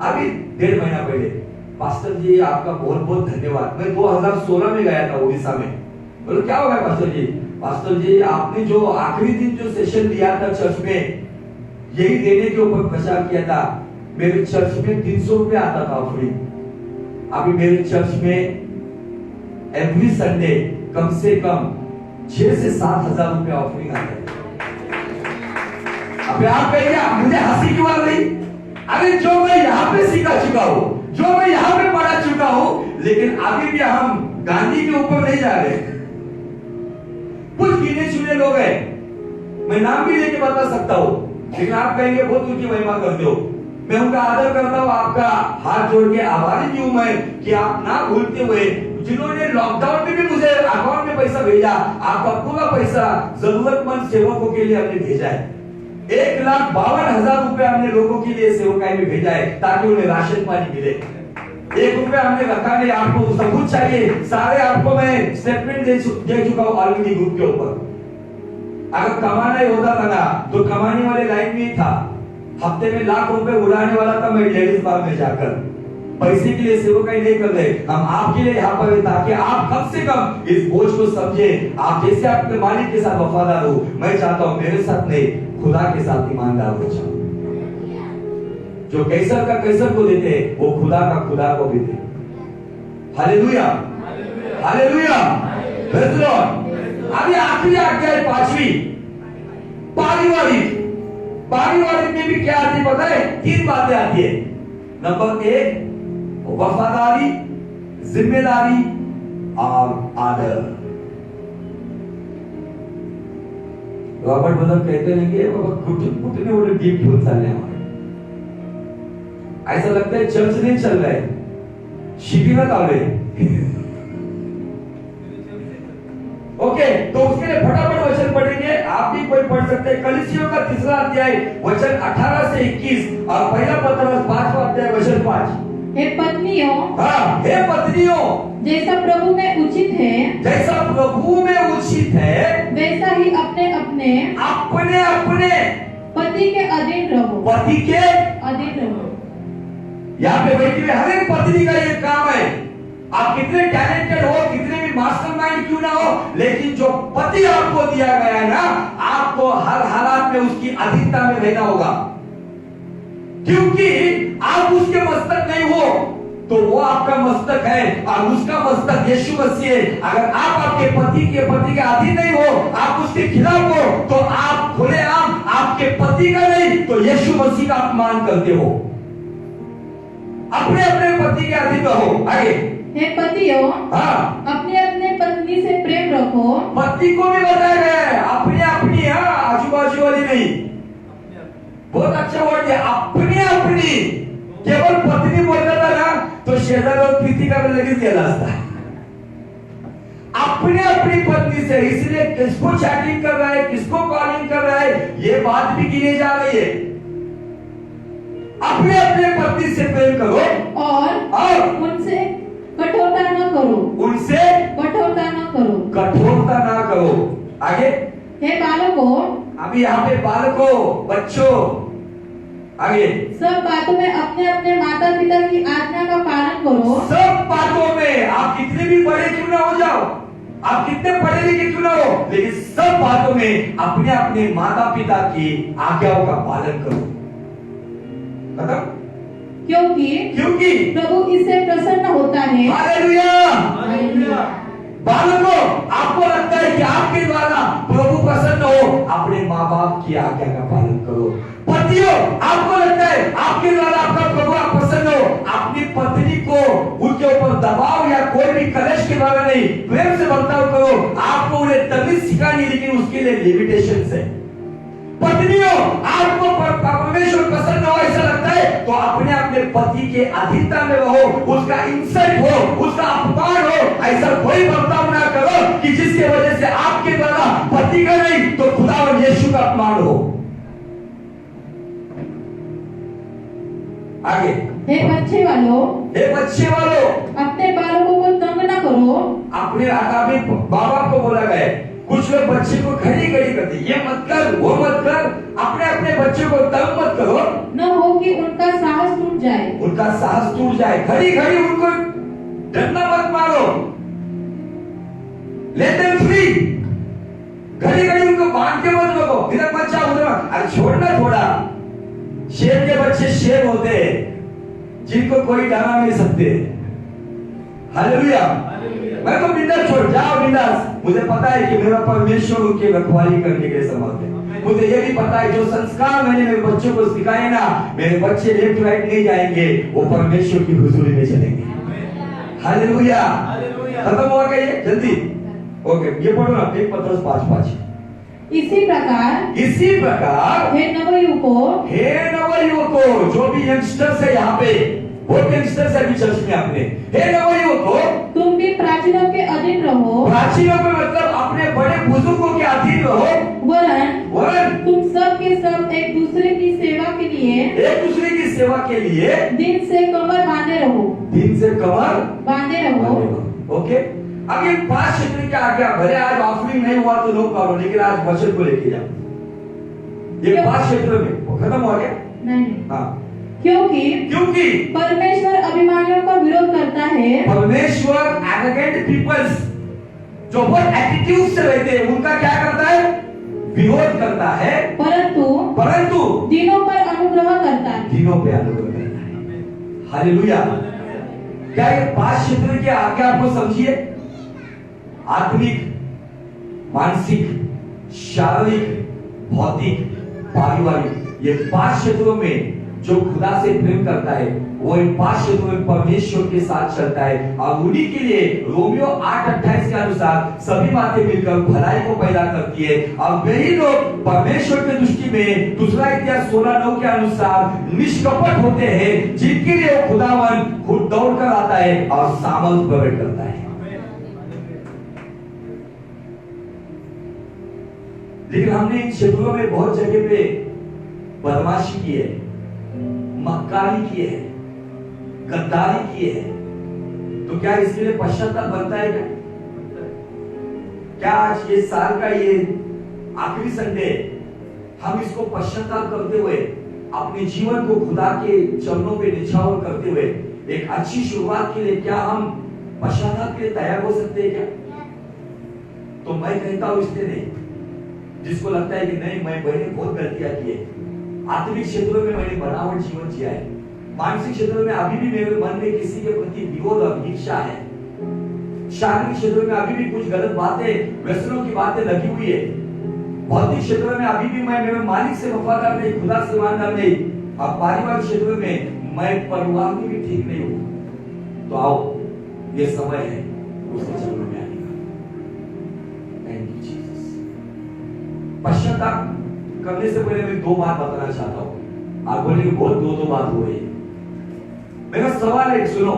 अभी 1.5 महीना पहले, पास्टर जी आपका बहुत बहुत धन्यवाद। मैं 2016 में गया था ओडिशा में। बोलो क्या हो गया पास्टर जी? पास्टर जी आपने जो आखिरी दिन जो सेशन दिया था चर्च में, यही देने के ऊपर प्रचार किया था। मेरे चर्च में 300 रुपए आता था ऑफरिंग। अभी मेरे चर्च में एवरी संडे कम से कम 6 से 7 हजार रुपए ऑफरिंग आता है। अभी आप कहिए मुझे हंसी क्यों आ रही? अरे जो मैं यहाँ पे सीखा चुका हूँ, जो मैं यहाँ पे पढ़ा चुका हूँ, लेकिन अभी भी हम गांधी के ऊपर नहीं जा रहे। कुछ गिने चुने लोग हैं, मैं नाम भी लेके बता सकता हूँ, लेकिन आप कहेंगे बहुत उनकी महिमा करते हो। मैं उनका आदर करता हूँ, आपका हाथ जोड़ के आभारी भी हूं मैं कि आप ना भूलते हुए, जिन्होंने लॉकडाउन में भी मुझे अकाउंट में पैसा भेजा, आपका पूरा पैसा जरूरतमंद सेवकों के लिए हमने भेजा है। 1,52,000 रुपए हमने लोगों के लिए सेवकाई में भेजा है, ताकि उन्हें राशन पानी मिले। 1 रुपया हमने रखा नहीं। आपको सबूत चाहिए, सारे आपको मैं स्टेटमेंट दे चुका हूं ऑलरेडी ग्रुप के ऊपर। अगर कमाना ही होता था ना, तो कमाने वाले लाइन में ही था। हफ्ते में लाख रुपए उड़ाने वाला था मैं लेडीज बार में जाकर। पैसे के लिए सेवकाई नहीं कर रहे, हम आपके लिए यहाँ पर, ताकि आप कम से कम इस बोझ को समझे। आप जैसे अपने मालिक के साथ वफादार हो, मैं चाहता हूँ मेरे साथ नहीं, खुदा के साथ ईमानदार हो जाओ। जो कैसर का कैसर को देते, वो खुदा का खुदा को भी दे। Hallelujah, hallelujah, praise the lord. अभी आखिरी आज्ञा है 5वीं, पारिवारिक। पारिवारिक में भी क्या आती है पता है? 3 बातें आती है। नंबर 1 वफादारी, जिम्मेदारी और आदर। रॉबर्ट ब्रदर कहते हैं कि घुटने उठे डीप क्यों चल रहे हैं, ऐसा लगता है चर्च नहीं चल रहा है, शिविर आ रहे हैं। ओके, तो उसके लिए फटाफट वचन पढ़ेंगे, आप भी कोई पढ़ सकते हैं। कलीसियों का 3रा अध्याय वचन 18 से 21 और पहला पत्रस 5वां अध्याय वचन 5। हे पत्नियों, हाँ, हे पत्नियों, जैसा प्रभु में उचित है, जैसा प्रभु में उचित है, वैसा ही अपने अपने अपने अपने पति के अधीन रहो। पति के अधीन रहो। यहाँ पे बैठी हुई हर एक पत्नी का ये काम है। आप कितने टैलेंटेड हो, कितने भी मास्टरमाइंड क्यों ना हो, लेकिन जो पति आपको दिया गया है ना, आपको हर हालात में उसकी अधीनता में रहना होगा। क्योंकि आप उसके मस्तक नहीं हो, तो वो आपका मस्तक है और उसका मस्तक यीशु मसीह है। अगर आप आपके पति के अधीन नहीं हो, आप उसके खिलाफ हो, तो आप खुलेआम आपके पति का नहीं तो यीशु मसीह का अपमान करते हो। अपने अपने पति के अधीन रहो। आगे, हे पतियों, हाँ, अपने अपने पत्नी से प्रेम रखो। पति को भी बताया गया है, अपने अपनी, हाँ, आजू बाजू वाली नहीं। बहुत अच्छा वर्ड है, अपने अपनी। केवल पत्नी बोलता था ना, तो शेजार और प्रीति का भी लगे दिया था। अपने अपनी पत्नी से, इसलिए किसको चैटिंग कर रहा है, किसको कॉलिंग कर रहा है, ये बात भी गिनी जा रही है। अपने अपने पति से प्रेम करो और उनसे कठोरता न करो। उनसे कठोरता न करो। कठोरता ना करो। आगे, हे बालकों, अभी यहाँ पे बालकों, बच्चों, आगे, सब बातों में अपने अपने माता पिता की आज्ञा का पालन करो। सब बातों में, आप कितने भी बड़े क्यों ना हो जाओ, आप कितने पढ़े लिखे क्यों ना हो, लेकिन सब बातों में अपने अपने माता पिता की आज्ञाओं का पालन करो। मतलब क्योंकि प्रभु इससे प्रसन्न होता है। हालेलुया। बालकों, आपको लगता है कि आपके द्वारा प्रभु प्रसन्न हो, अपने माँ बाप की आज्ञा का पालन करो। पतियों, आपको लगता है आपके द्वारा आपका प्रभु आप प्रसन्न हो, अपनी पत्नी को उनके ऊपर दबाव या कोई भी कलेश के द्वारा नहीं, प्रेम से बर्ताव करो। आपको उन्हें तमीज सिखानी, लेकिन उसके लिए लिमिटेशन है। पत्नियों, आपको परमेश्वर पसंद हो ऐसा लगता है तो अपने पति के अधीनता में रहो, उसका इंसल्ट हो, उसका अपमान हो, ऐसा कोई बर्ताव ना करो कि जिसकी वजह से आपके द्वारा पति का नहीं तो खुदावंद यीशु का अपमान हो। आगे, हे बच्चे वालों, अपने बालकों को तंग न करो। अपने आगामी बाबा को बोला गया, कुछ लोग बच्चे को घड़ी करते, ये मत कर, वो मत कर, अपने बच्चे को तंग मत करो, न हो कि उनका साहस टूट जाए। घड़ी उनको डंडा मत मारो, लेट देम फ्री। घड़ी उनको बांध के मत रखो, इधर मत जाओ उधर मत, अरे छोड़ना थोड़ा। शेर के बच्चे शेर होते हैं जिनको कोई डरा नहीं सकते। हालेलुया। मैं तो बिंदास छोड़ जाओ, बिंदास। मुझे पता है कि मेरा परमेश्वर उनकी रखवाली करने के लिए समर्थ है। मुझे ये भी पता है जो संस्कार मैंने मेरे बच्चों को सिखाए ना, मेरे बच्चे लेफ्ट राइट नहीं जाएंगे, वो परमेश्वर की हुजूरी में चलेंगे। हालेलुया। खत्म हुआ क्या ये? जल्दी ओके, ये पढ़ो ना, 1 पत्रस 5:5। इसी प्रकार हे नवयुवकों, जो भी यंगस्टर्स है यहाँ पे, वो यंगस्टर्स है भी चर्च में अपने, हे नवयुवकों, तुम भी प्राचीनों के अधीन रहो। प्राचीनों को मतलब अपने बड़े बुजुर्गों के अधीन रहो। वरन तुम सब के सब एक दूसरे की सेवा के लिए दिन से कमर बांधे रहो। ओके, अब ये 5 क्षेत्र क्या आ गया? भले आज ऑफरिंग नहीं हुआ तो नो प्रॉब्लम, लेकिन आज वचन को लेके जाओ। ये 5 क्षेत्र में खत्म हो गया? नहीं। हाँ, क्योंकि परमेश्वर अभिमानियों का विरोध करता है। परमेश्वर एरोगेंट पीपल्स जो बहुत एटीट्यूड से रहते हैं उनका क्या करता है? विरोध करता है। परंतु दिनों पर अनुग्रह करता है। हालेलुया। क्या ये 5 क्षेत्र की आज्ञा आपको समझिए? आत्मिक, मानसिक, शारीरिक, भौतिक, पारिवारिक, ये 5 क्षेत्रों में जो खुदा से प्रेम करता है वो इन 5 क्षेत्रों में परमेश्वर के साथ चलता है। और उन्हीं के लिए रोमियो 8:28 के अनुसार सभी बातें मिलकर भलाई को पैदा करती है। और वही लोग परमेश्वर की दृष्टि में 2 इतिहास 16:9 के अनुसार निष्कपट होते हैं, जिनके लिए खुदावन खुद दौड़ कर आता है और सामर्थ प्रकट करता है। लेकिन हमने इन क्षेत्रों में बहुत जगह पे बदमाशी की है, मक्कारी की है, गद्दारी की है, तो क्या इसके लिए पश्चाताप बनता है क्या? क्या आज ये साल का ये आखिरी संडे हम इसको पश्चाताप करते हुए अपने जीवन को खुदा के चरणों पे निछावर करते हुए एक अच्छी शुरुआत के लिए क्या हम पश्चाताप के लिए तैयार हो सकते हैं क्या? तो मैं कहता हूं इसलिए नहीं, जिसको लगता है कि नहीं मैंने बहुत गलतियां की है, आत्मिक क्षेत्रों में मैंने बनावट जीवन जिया है, मानसिक क्षेत्रों में अभी भी मेरे मन में किसी के प्रति विरोध और ईर्ष्या है, शारीरिक क्षेत्रों में अभी भी कुछ गलत बातें, व्यसनों की बातें लगी हुई है, भौतिक क्षेत्रों में अभी भी मैं मेरे मालिक से वफादार नहीं, खुदा से ईमानदार नहीं, और पारिवारिक क्षेत्रों में मैं परिवार में भी ठीक नहीं हूं। तो आओ, ये समय है उसके चरणों में आने का। Thank you Jesus. पश्चाताप करने से पहले मैं 2 बात बताना चाहता हूं। आप बोलेंगे बहुत 2 बात हुई। मेरा सवाल है, सुनो,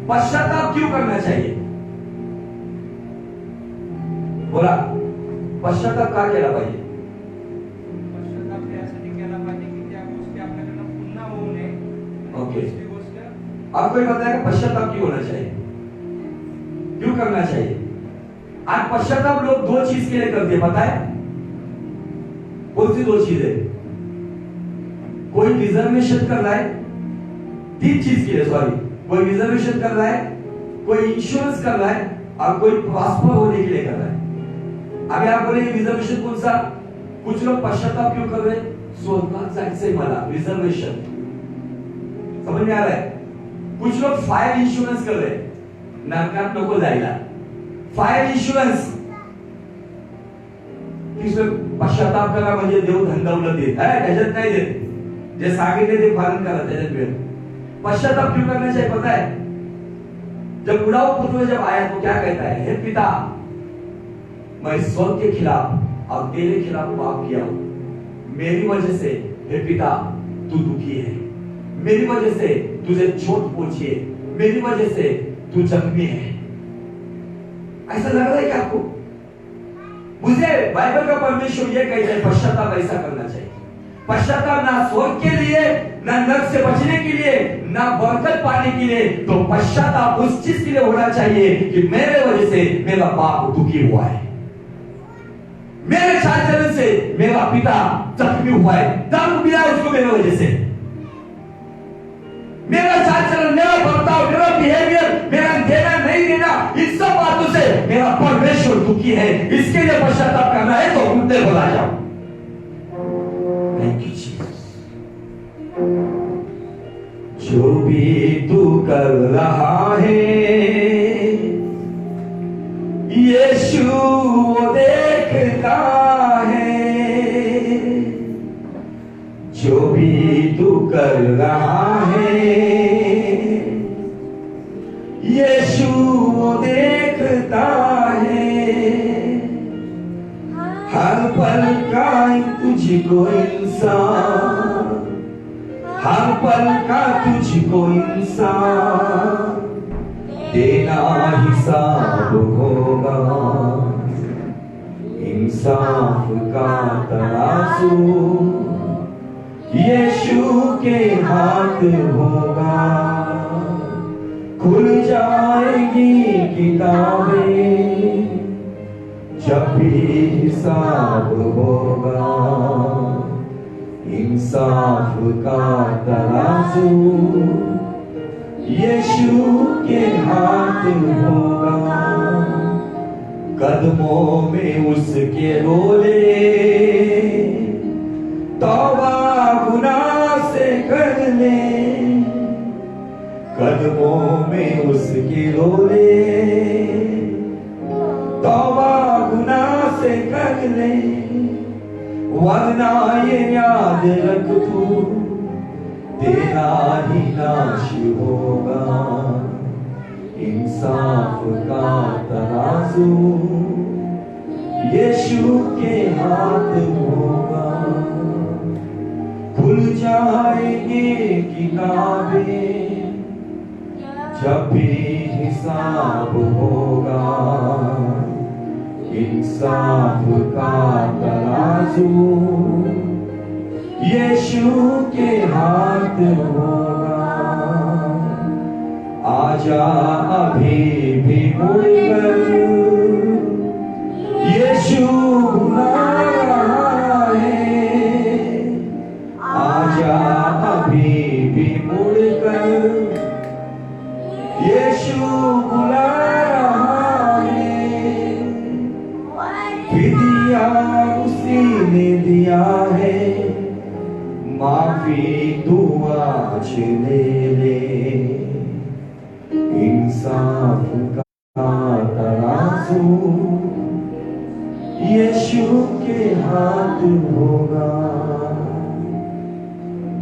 पश्चाताप क्यों करना चाहिए? बोला पश्चाताप का केला पाहिजे? पश्चाताप यासाठी केला पाहिजे की त्या गोष्टी आपल्याकडून पुन्हा होऊ नये। ओके, दुसरी गोष्ट, आपको कोई बताएगा पश्चाताप क्यों होना चाहिए, क्यों करना चाहिए? आज पश्चाताप लोग 2 चीज के लिए करते हैं, पता है? कौन सी 2 चीजें? कोई रिजर्वेशन कर रहा है, 3 चीज के लिए, सॉरी, कोई रिजर्वेशन कर रहा है, कोई इंश्योरेंस कर रहा है, और कोई प्रॉस्पर होने के लिए कर रहा है। अभी आप बोलेंगे रिजर्वेशन कौन सा? कुछ लोग पश्चाताप क्यों कर रहे हैं? स्वर्गात जायचंय मला, रिजर्वेशन, समझ में आ रहा है? कुछ लोग फायर इंश्योरेंस कर रहे हैं, नरकात नको जायला, फायर इंश्योरेंस। पश्चाताप करा म्हणजे देव धंदावलं देत, त्याच्यात नाही देत, जे सांगितले ते पालन करा, त्याच्यात वेळ। पश्चाताप क्यों करना चाहिए पता है? जब उड़ाऊ पुत्र जब आया तो क्या कहता है, हे पिता, मैं स्वर्ग के खिलाफ और तेरे खिलाफ पाप किया हूं, मेरी वजह से हे पिता तू दुखी है, मेरी वजह से तुझे चोट पहुंची है, मेरी वजह से तू जख्मी है। ऐसा लग रहा है क्या आपको? मुझे बाइबल का परमेश्वर यह कहता है पश्चाताप ऐसा करना चाहिए। पश्चाताप ना स्वर्ग के लिए, ना नरक से बचने के लिए, ना बरकत पाने के लिए, तो पश्चाताप उस चीज के लिए होना चाहिए कि मेरे वजह से मेरा बाप दुखी हुआ है, मेरे चाल चलन से मेरा पिता जख्मी हुआ है, दर्द मिला है उसको मेरे वजह से, मेरा चाल चलन, मेरा बर्ताव, मेरा बिहेवियर, मेरा देना नहीं देना, इन सब बातों से मेरा परमेश्वर दुखी है। इसके लिए पश्चाताप करना है तो उनसे बोला जाओ। Thank you Jesus. जो भी तू कर रहा है यीशु वो देखता है, जो भी तू कर रहा है यीशु वो देखता है, हर पल का तुझको इंसान, हर पल का तुझको इंसान देना हिसाब होगा, इंसाफ का तराजू यीशु के हाथ होगा, खुल जाएगी किताबें जब भी हिसाब होगा, इंसाफ का तराजू यीशु के हाथ होगा, कदमों में उसके रोले तौबा गुनाह से कर ले, कदमों में उसके रोले तौबा गुनाह से कर ले, वरना ये याद रख तू तेरा ही नाश होगा, इंसाफ का तराजू यीशु के हाथ होगा, खुल जाएंगे किताबें जब भी हिसाब होगा, इंसाफ का तराजू यीशु के हाथ होगा, आजा अभी भी मुड़कर यीशु बुला रहा है, आजा अभी भी मुड़कर यीशु बुला रहा है, फिदिया उसी ने दिया है, माफी दुआ ले ले, इंसाफ का तराजू यीशु के हाथ होगा,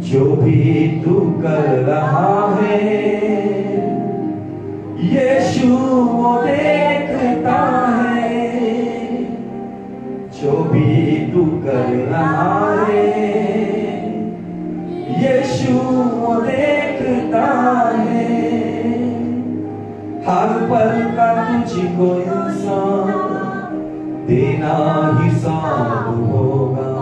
जो भी तू कर रहा है यीशु वो देखता है, जो भी तू कर रहा है यीशु वो देखता है, हर पल का तुझको इंसान देना हिसाब होगा,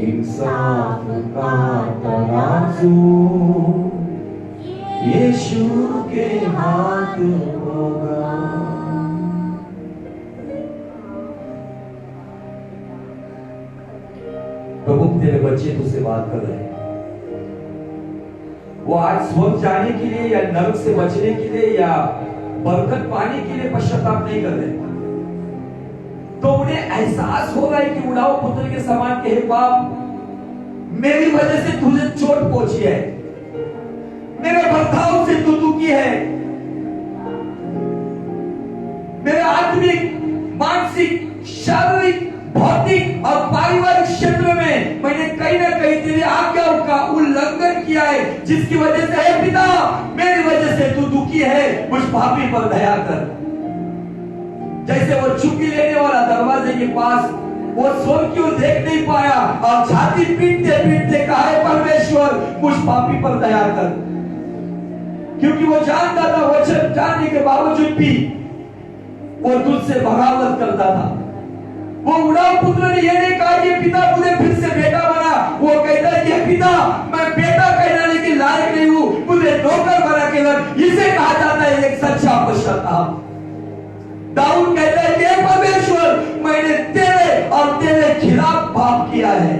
इंसाफ का तराजू यीशु के हाथ होगा। प्रभु तेरे बच्चे तुझसे बात कर रहे हैं, वो आज स्वर्ग जाने के लिए या नरक से बचने के लिए या बरकत पाने के लिए पश्चाताप नहीं कर रहे, तो उन्हें एहसास हो रहा है कि उड़ाऊ पुत्र के समान के, हे बाप, मेरी वजह से तुझे चोट पहुंची है, मेरे बर्ताव से तू दुखी है, मेरे आत्मिक, मानसिक, शारीरिक, भौतिक और पारिवारिक क्षेत्र में मैंने कहीं ना कहीं तेरी आज्ञाओं का उल्लंघन किया है, जिसकी वजह से हे पिता, मेरी वजह से तू दुखी दुखी है उस पापी पर दया कर। जैसे वो चुंगी लेने वाला दरवाजे के पास वो स्वर्ग की ओर देख नहीं पाया और छाती पीटते पीटते कहा, हे परमेश्वर उस पापी पर दया कर। क्योंकि वो जानता था, वचन जानने के बावजूद भी वो तुझसे बगावत करता था। वो उड़ाव पुत्र ने यह नहीं कहा कि पिता मुझे फिर से बेटा बना, वो कहता है कि पिता मैं बेटा कहलाने के लायक नहीं हूं, मुझे नौकर बना के रख। इसे कहा जाता है एक सच्चा पश्चाताप। दाऊद कहता है कि परमेश्वर मैंने तेरे और तेरे खिलाफ पाप किया है,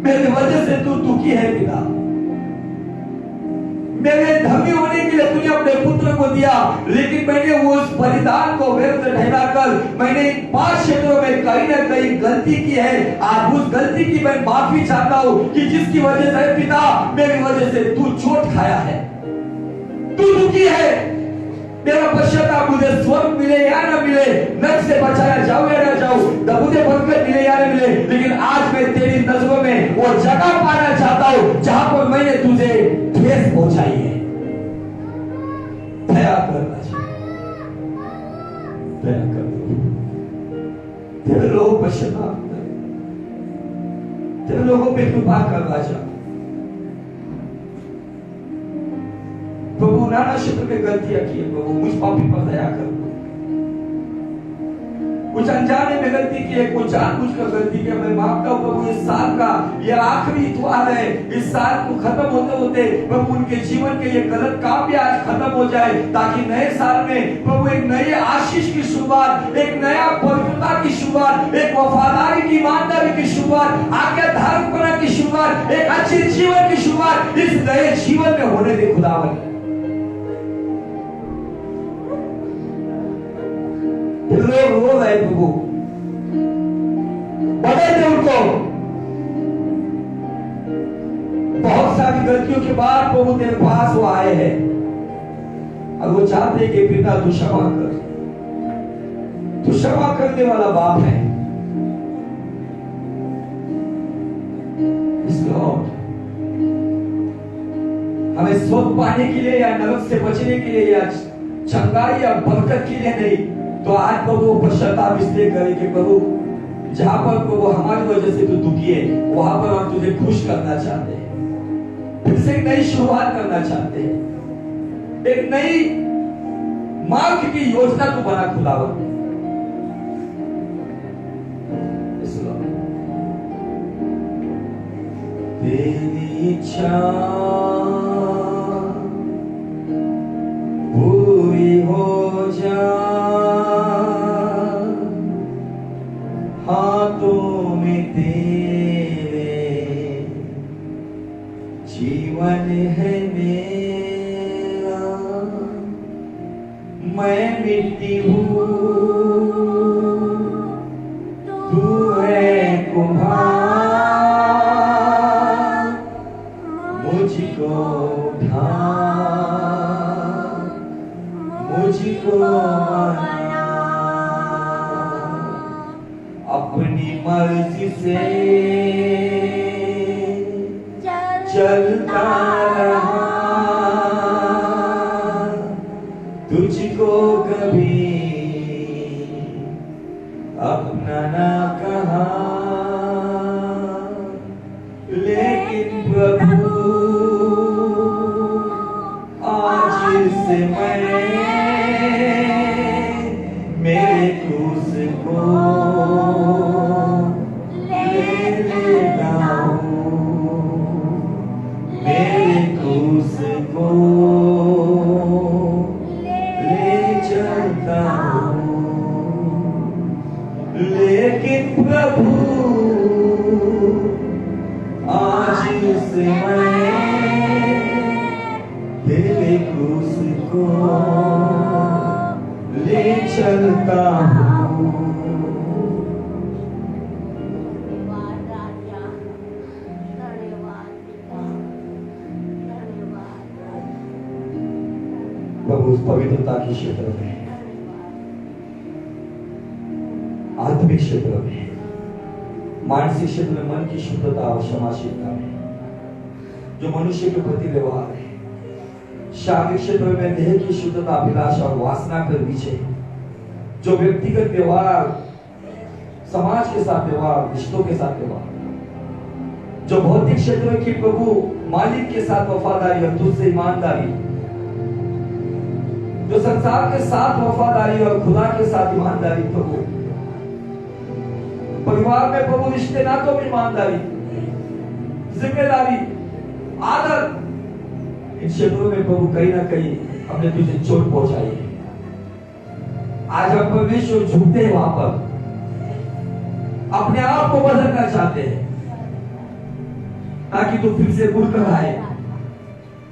मेरी वजह से तू दुखी है पिता। मेरे धर्मी होने के लिए तूने अपने पुत्र को दिया, लेकिन मैंने वो उस बलिदान को व्यर्थ ठहराकर मैंने 5 क्षेत्रों में कहीं ना कहीं गलती की है। आज उस गलती की मैं माफी चाहता हूं कि जिसकी वजह से पिता मेरी वजह से तू चोट खाया है, तू दुखी है। मेरा पश्चाताप मुझे स्वर्ग मिले या ना मिले, नरक से बचाया जाओ या ना जाओ, मुझे बरकत मिले या ना मिले, लेकिन आज मैं तेरी नजरों में वो जगह पाना चाहता हूं जहां पर मैंने तुझे ठेस पहुंचाई है। दया करना चाहिए, दया कर। तेरे लोग पश्चाताप कर, तेरे लोगों पे कृपा कर राजा। प्रभु नाना क्षेत्र में गलतियां की है प्रभु, मुझ पापी पर दया कर। कुछ अनजाने में गलती की है, कुछ जानबूझकर गलती की है। मैं मांगता हूं प्रभु इस साल का ये आखिरी इतवार है, इस साल को खत्म होते होते प्रभु उनके जीवन के ये गलत काम भी आज खत्म हो जाए, ताकि नए साल में प्रभु एक नई आशीष की शुरुआत, एक नया पवित्रता की शुरुआत, एक वफादारी की ईमानदारी की शुरुआत, आज्ञाधारकपना की शुरुआत, एक अच्छे जीवन की शुरुआत इस नए जीवन में होने दे खुदावन। लोग रो रहे प्रभु, बदल दे उनको। बहुत सारी गलतियों के बाद प्रभु तेरे पास वो आए हैं और वो चाहते कि पिता तू क्षमा कर, तू क्षमा करने वाला बाप है। हमें स्वर्ग पाने के लिए या नरक से बचने के लिए या चंगाई या बरकत के लिए नहीं, तो आज प्रभु पश्चाताप इसलिए करें कि प्रभु जहां पर प्रभु हमारी वजह से तू दुखी है, वहां पर हम तुझे खुश करना चाहते हैं, फिर से एक नई शुरुआत करना चाहते हैं, एक नई मार्ग की योजना तू बना खुदावन। तेरी इच्छा पूरी हो जा, हाथों में तेरे जीवन है मेरा, मैं मिट्टी हूँ तू है कुम्हार, मुझको उठा मुझको बना, अपनी मर्जी से चलता रहा, तुझको कभी अपना ना कहा, लेकिन प्रभु आज से मैं मेरे क्रूस को ले लेता हूँ, मेरे क्रूस को ले चलता हूँ, लेकिन प्रभु आज से मैं तेरे क्रूस को ले चलता हूँ। प्रभु उस पवित्रता के क्षेत्र में, आत्मिक क्षेत्र में, मानसिक क्षेत्र में, मन की शुद्धता और क्षमाशीलता में जो मनुष्य के प्रति व्यवहार है, शारीरिक क्षेत्र में देह की शुद्धता, अभिलाषा और वासना कर पीछे जो व्यक्तिगत व्यवहार, समाज के साथ व्यवहार, रिश्तों के साथ व्यवहार, जो भौतिक क्षेत्र में कि प्रभु मालिक के साथ वफादारी और तुझसे ईमानदारी, जो संसार के साथ वफादारी और खुदा के साथ ईमानदारी, प्रभु परिवार में प्रभु रिश्ते नातों में ईमानदारी, जिम्मेदारी, आदर, इन क्षेत्रों में प्रभु कहीं ना कहीं हमने तुझे चोट पहुंचाई है। आज हम परमेश्वर झुकते हैं वहां पर, अपने आप को बदलना चाहते हैं ताकि तू फिर से उड़कर आए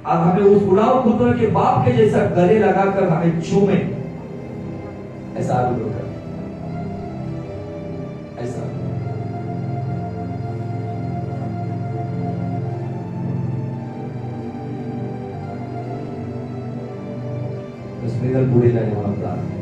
और हमें उस उड़ाऊ पुत्र के बाप के जैसा गले लगाकर हमें चूमे। ऐसा अनुग्रह कर, ऐसा उसमें पूरे जाने वाला प्रार्थना।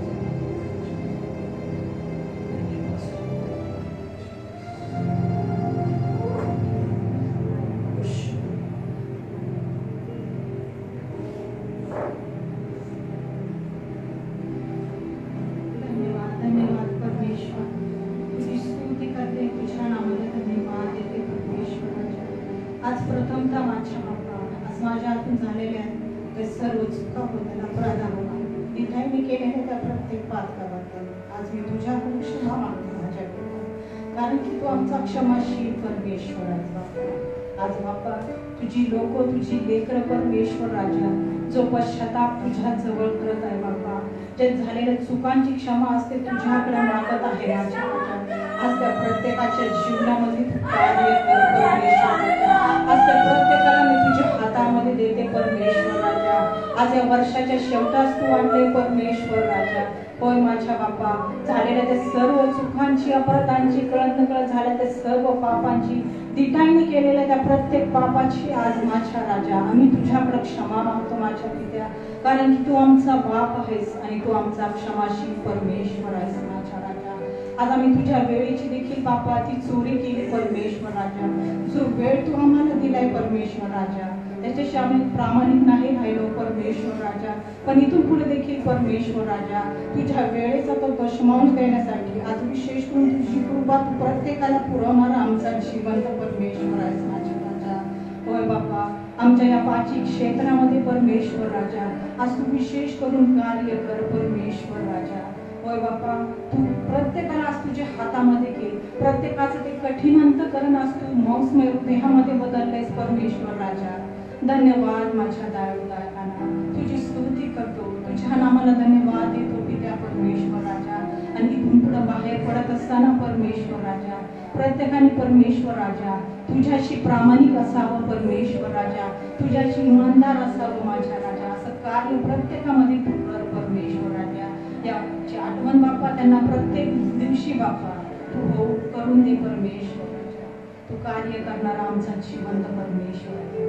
आज प्रथमतः माझ्या बाप्पा, आज माझ्या हातून झालेल्या ते सर्व चुका होत्या, अपराधामुळे इथे मी केलेल्या त्या प्रत्येक पातकाबद्दल आज मी तुझ्याकडून क्षमा मागते माझ्याकडून, कारण की तू आमचा क्षमाशील परमेश्वर आहेस बाप्पा। आज बाप्पा तुझी लोक, तुझी लेकरं परमेश्वर राजा, जो पश्चाताप तुझ्या जवळ करत आहे बाप्पा, जे झालेल्या चुकांची क्षमा असते तुझ्याकडे मागत आहे माझ्या राजा। आज त्या प्रत्येकाच्या जीवनामध्ये तू कार्य कर परमेश्वर राजा। आज त्या प्रत्येकाला मी तुझ्या हातामध्ये देते परमेश्वर राजा। आज या वर्षाच्या शेवटास तू आणले परमेश्वर राजा। होय माझ्या बाप्पा, झालेल्या त्या सर्व चुकांची, अपराधांची, कळत नकळत झाल्या त्या सर्व पापांची, दिठाईने केलेल्या त्या प्रत्येक पापाची आज माझ्या राजा आम्ही तुझ्याकडे क्षमा मागतो माझ्या पित्या, कारण की तू आमचा बाप आहेस आणि तू आमचा क्षमाशील परमेश्वर आहेस माझ्या राजा। आज आम्ही तुझ्या वेळेची देखील बापा ती चोरी केली परमेश्वर राजा। जो वेळ तू आम्हाला दिलाय परमेश्वर राजा, त्याच्याशी आम्ही प्रामाणिक नाही राहिलो परमेश्वर राजा, पण इथून पुढे देखील परमेश्वर राजा तुझ्या वेळेचा तो दशमांश देण्यासाठी आज विशेष करून तुझी कृपा तू प्रत्येकाला पुरवणारा आमचा जिवंत परमेश्वर आहेस माझ्या राजा। होय बापा, आमच्या या पाची क्षेत्रामध्ये परमेश्वर राजा आज तू विशेष करून कार्य कर परमेश्वर राजा। होय बापा, तू प्रत्येकाला आज तुझ्या हातामध्ये घे, प्रत्येकाचं ते कठीण अंतःकरण आज तू मौसमय देहामध्ये बदललेस परमेश्वर राजा। धन्यवाद माझ्या दायकांना, तुझी स्तुती करतो, तुझ्या नामाला धन्यवाद देतो पित्या परमेश्वर राजा। आणि इथून पुढे बाहेर पडत असताना परमेश्वर राजा प्रत्येकाने परमेश्वर राजा तुझ्याशी प्रामाणिक असावं परमेश्वर राजा, तुझ्याशी इमानदार असावं माझ्या राजा। असं कार्य प्रत्येकामध्ये तू कर परमेश्वर राजा। याची आठवण बाप्पा त्यांना प्रत्येक दिवशी बाप्पा तू हो करून दे परमेश्वर राजा। तू कार्य करणारा आमचा जिवंत परमेश्वर आहे।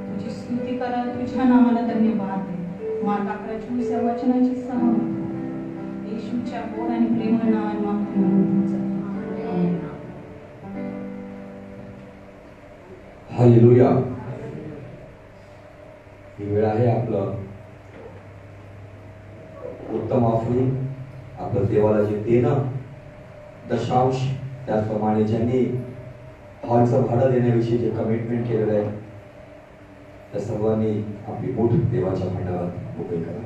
तुझी स्तुती करा, तुझ्या नामाला धन्यवाद दे। मार्क 11:24 या वचनाची सहमत येशूच्या गोड आणि प्रेमळ नावाने मागतो म्हणून तुझं आमेन। हालेलुया। ही वेळ आहे आपलं उत्तम ऑफरिंग, आपलं देवाला जे देणं दशांश, त्याचप्रमाणे ज्यांनी हॉलचं भाडं देण्याविषयी जे कमिटमेंट केलेलं आहे त्या सर्वांनी आपली मूठ देवाच्या भांडारात मोकळी करावी।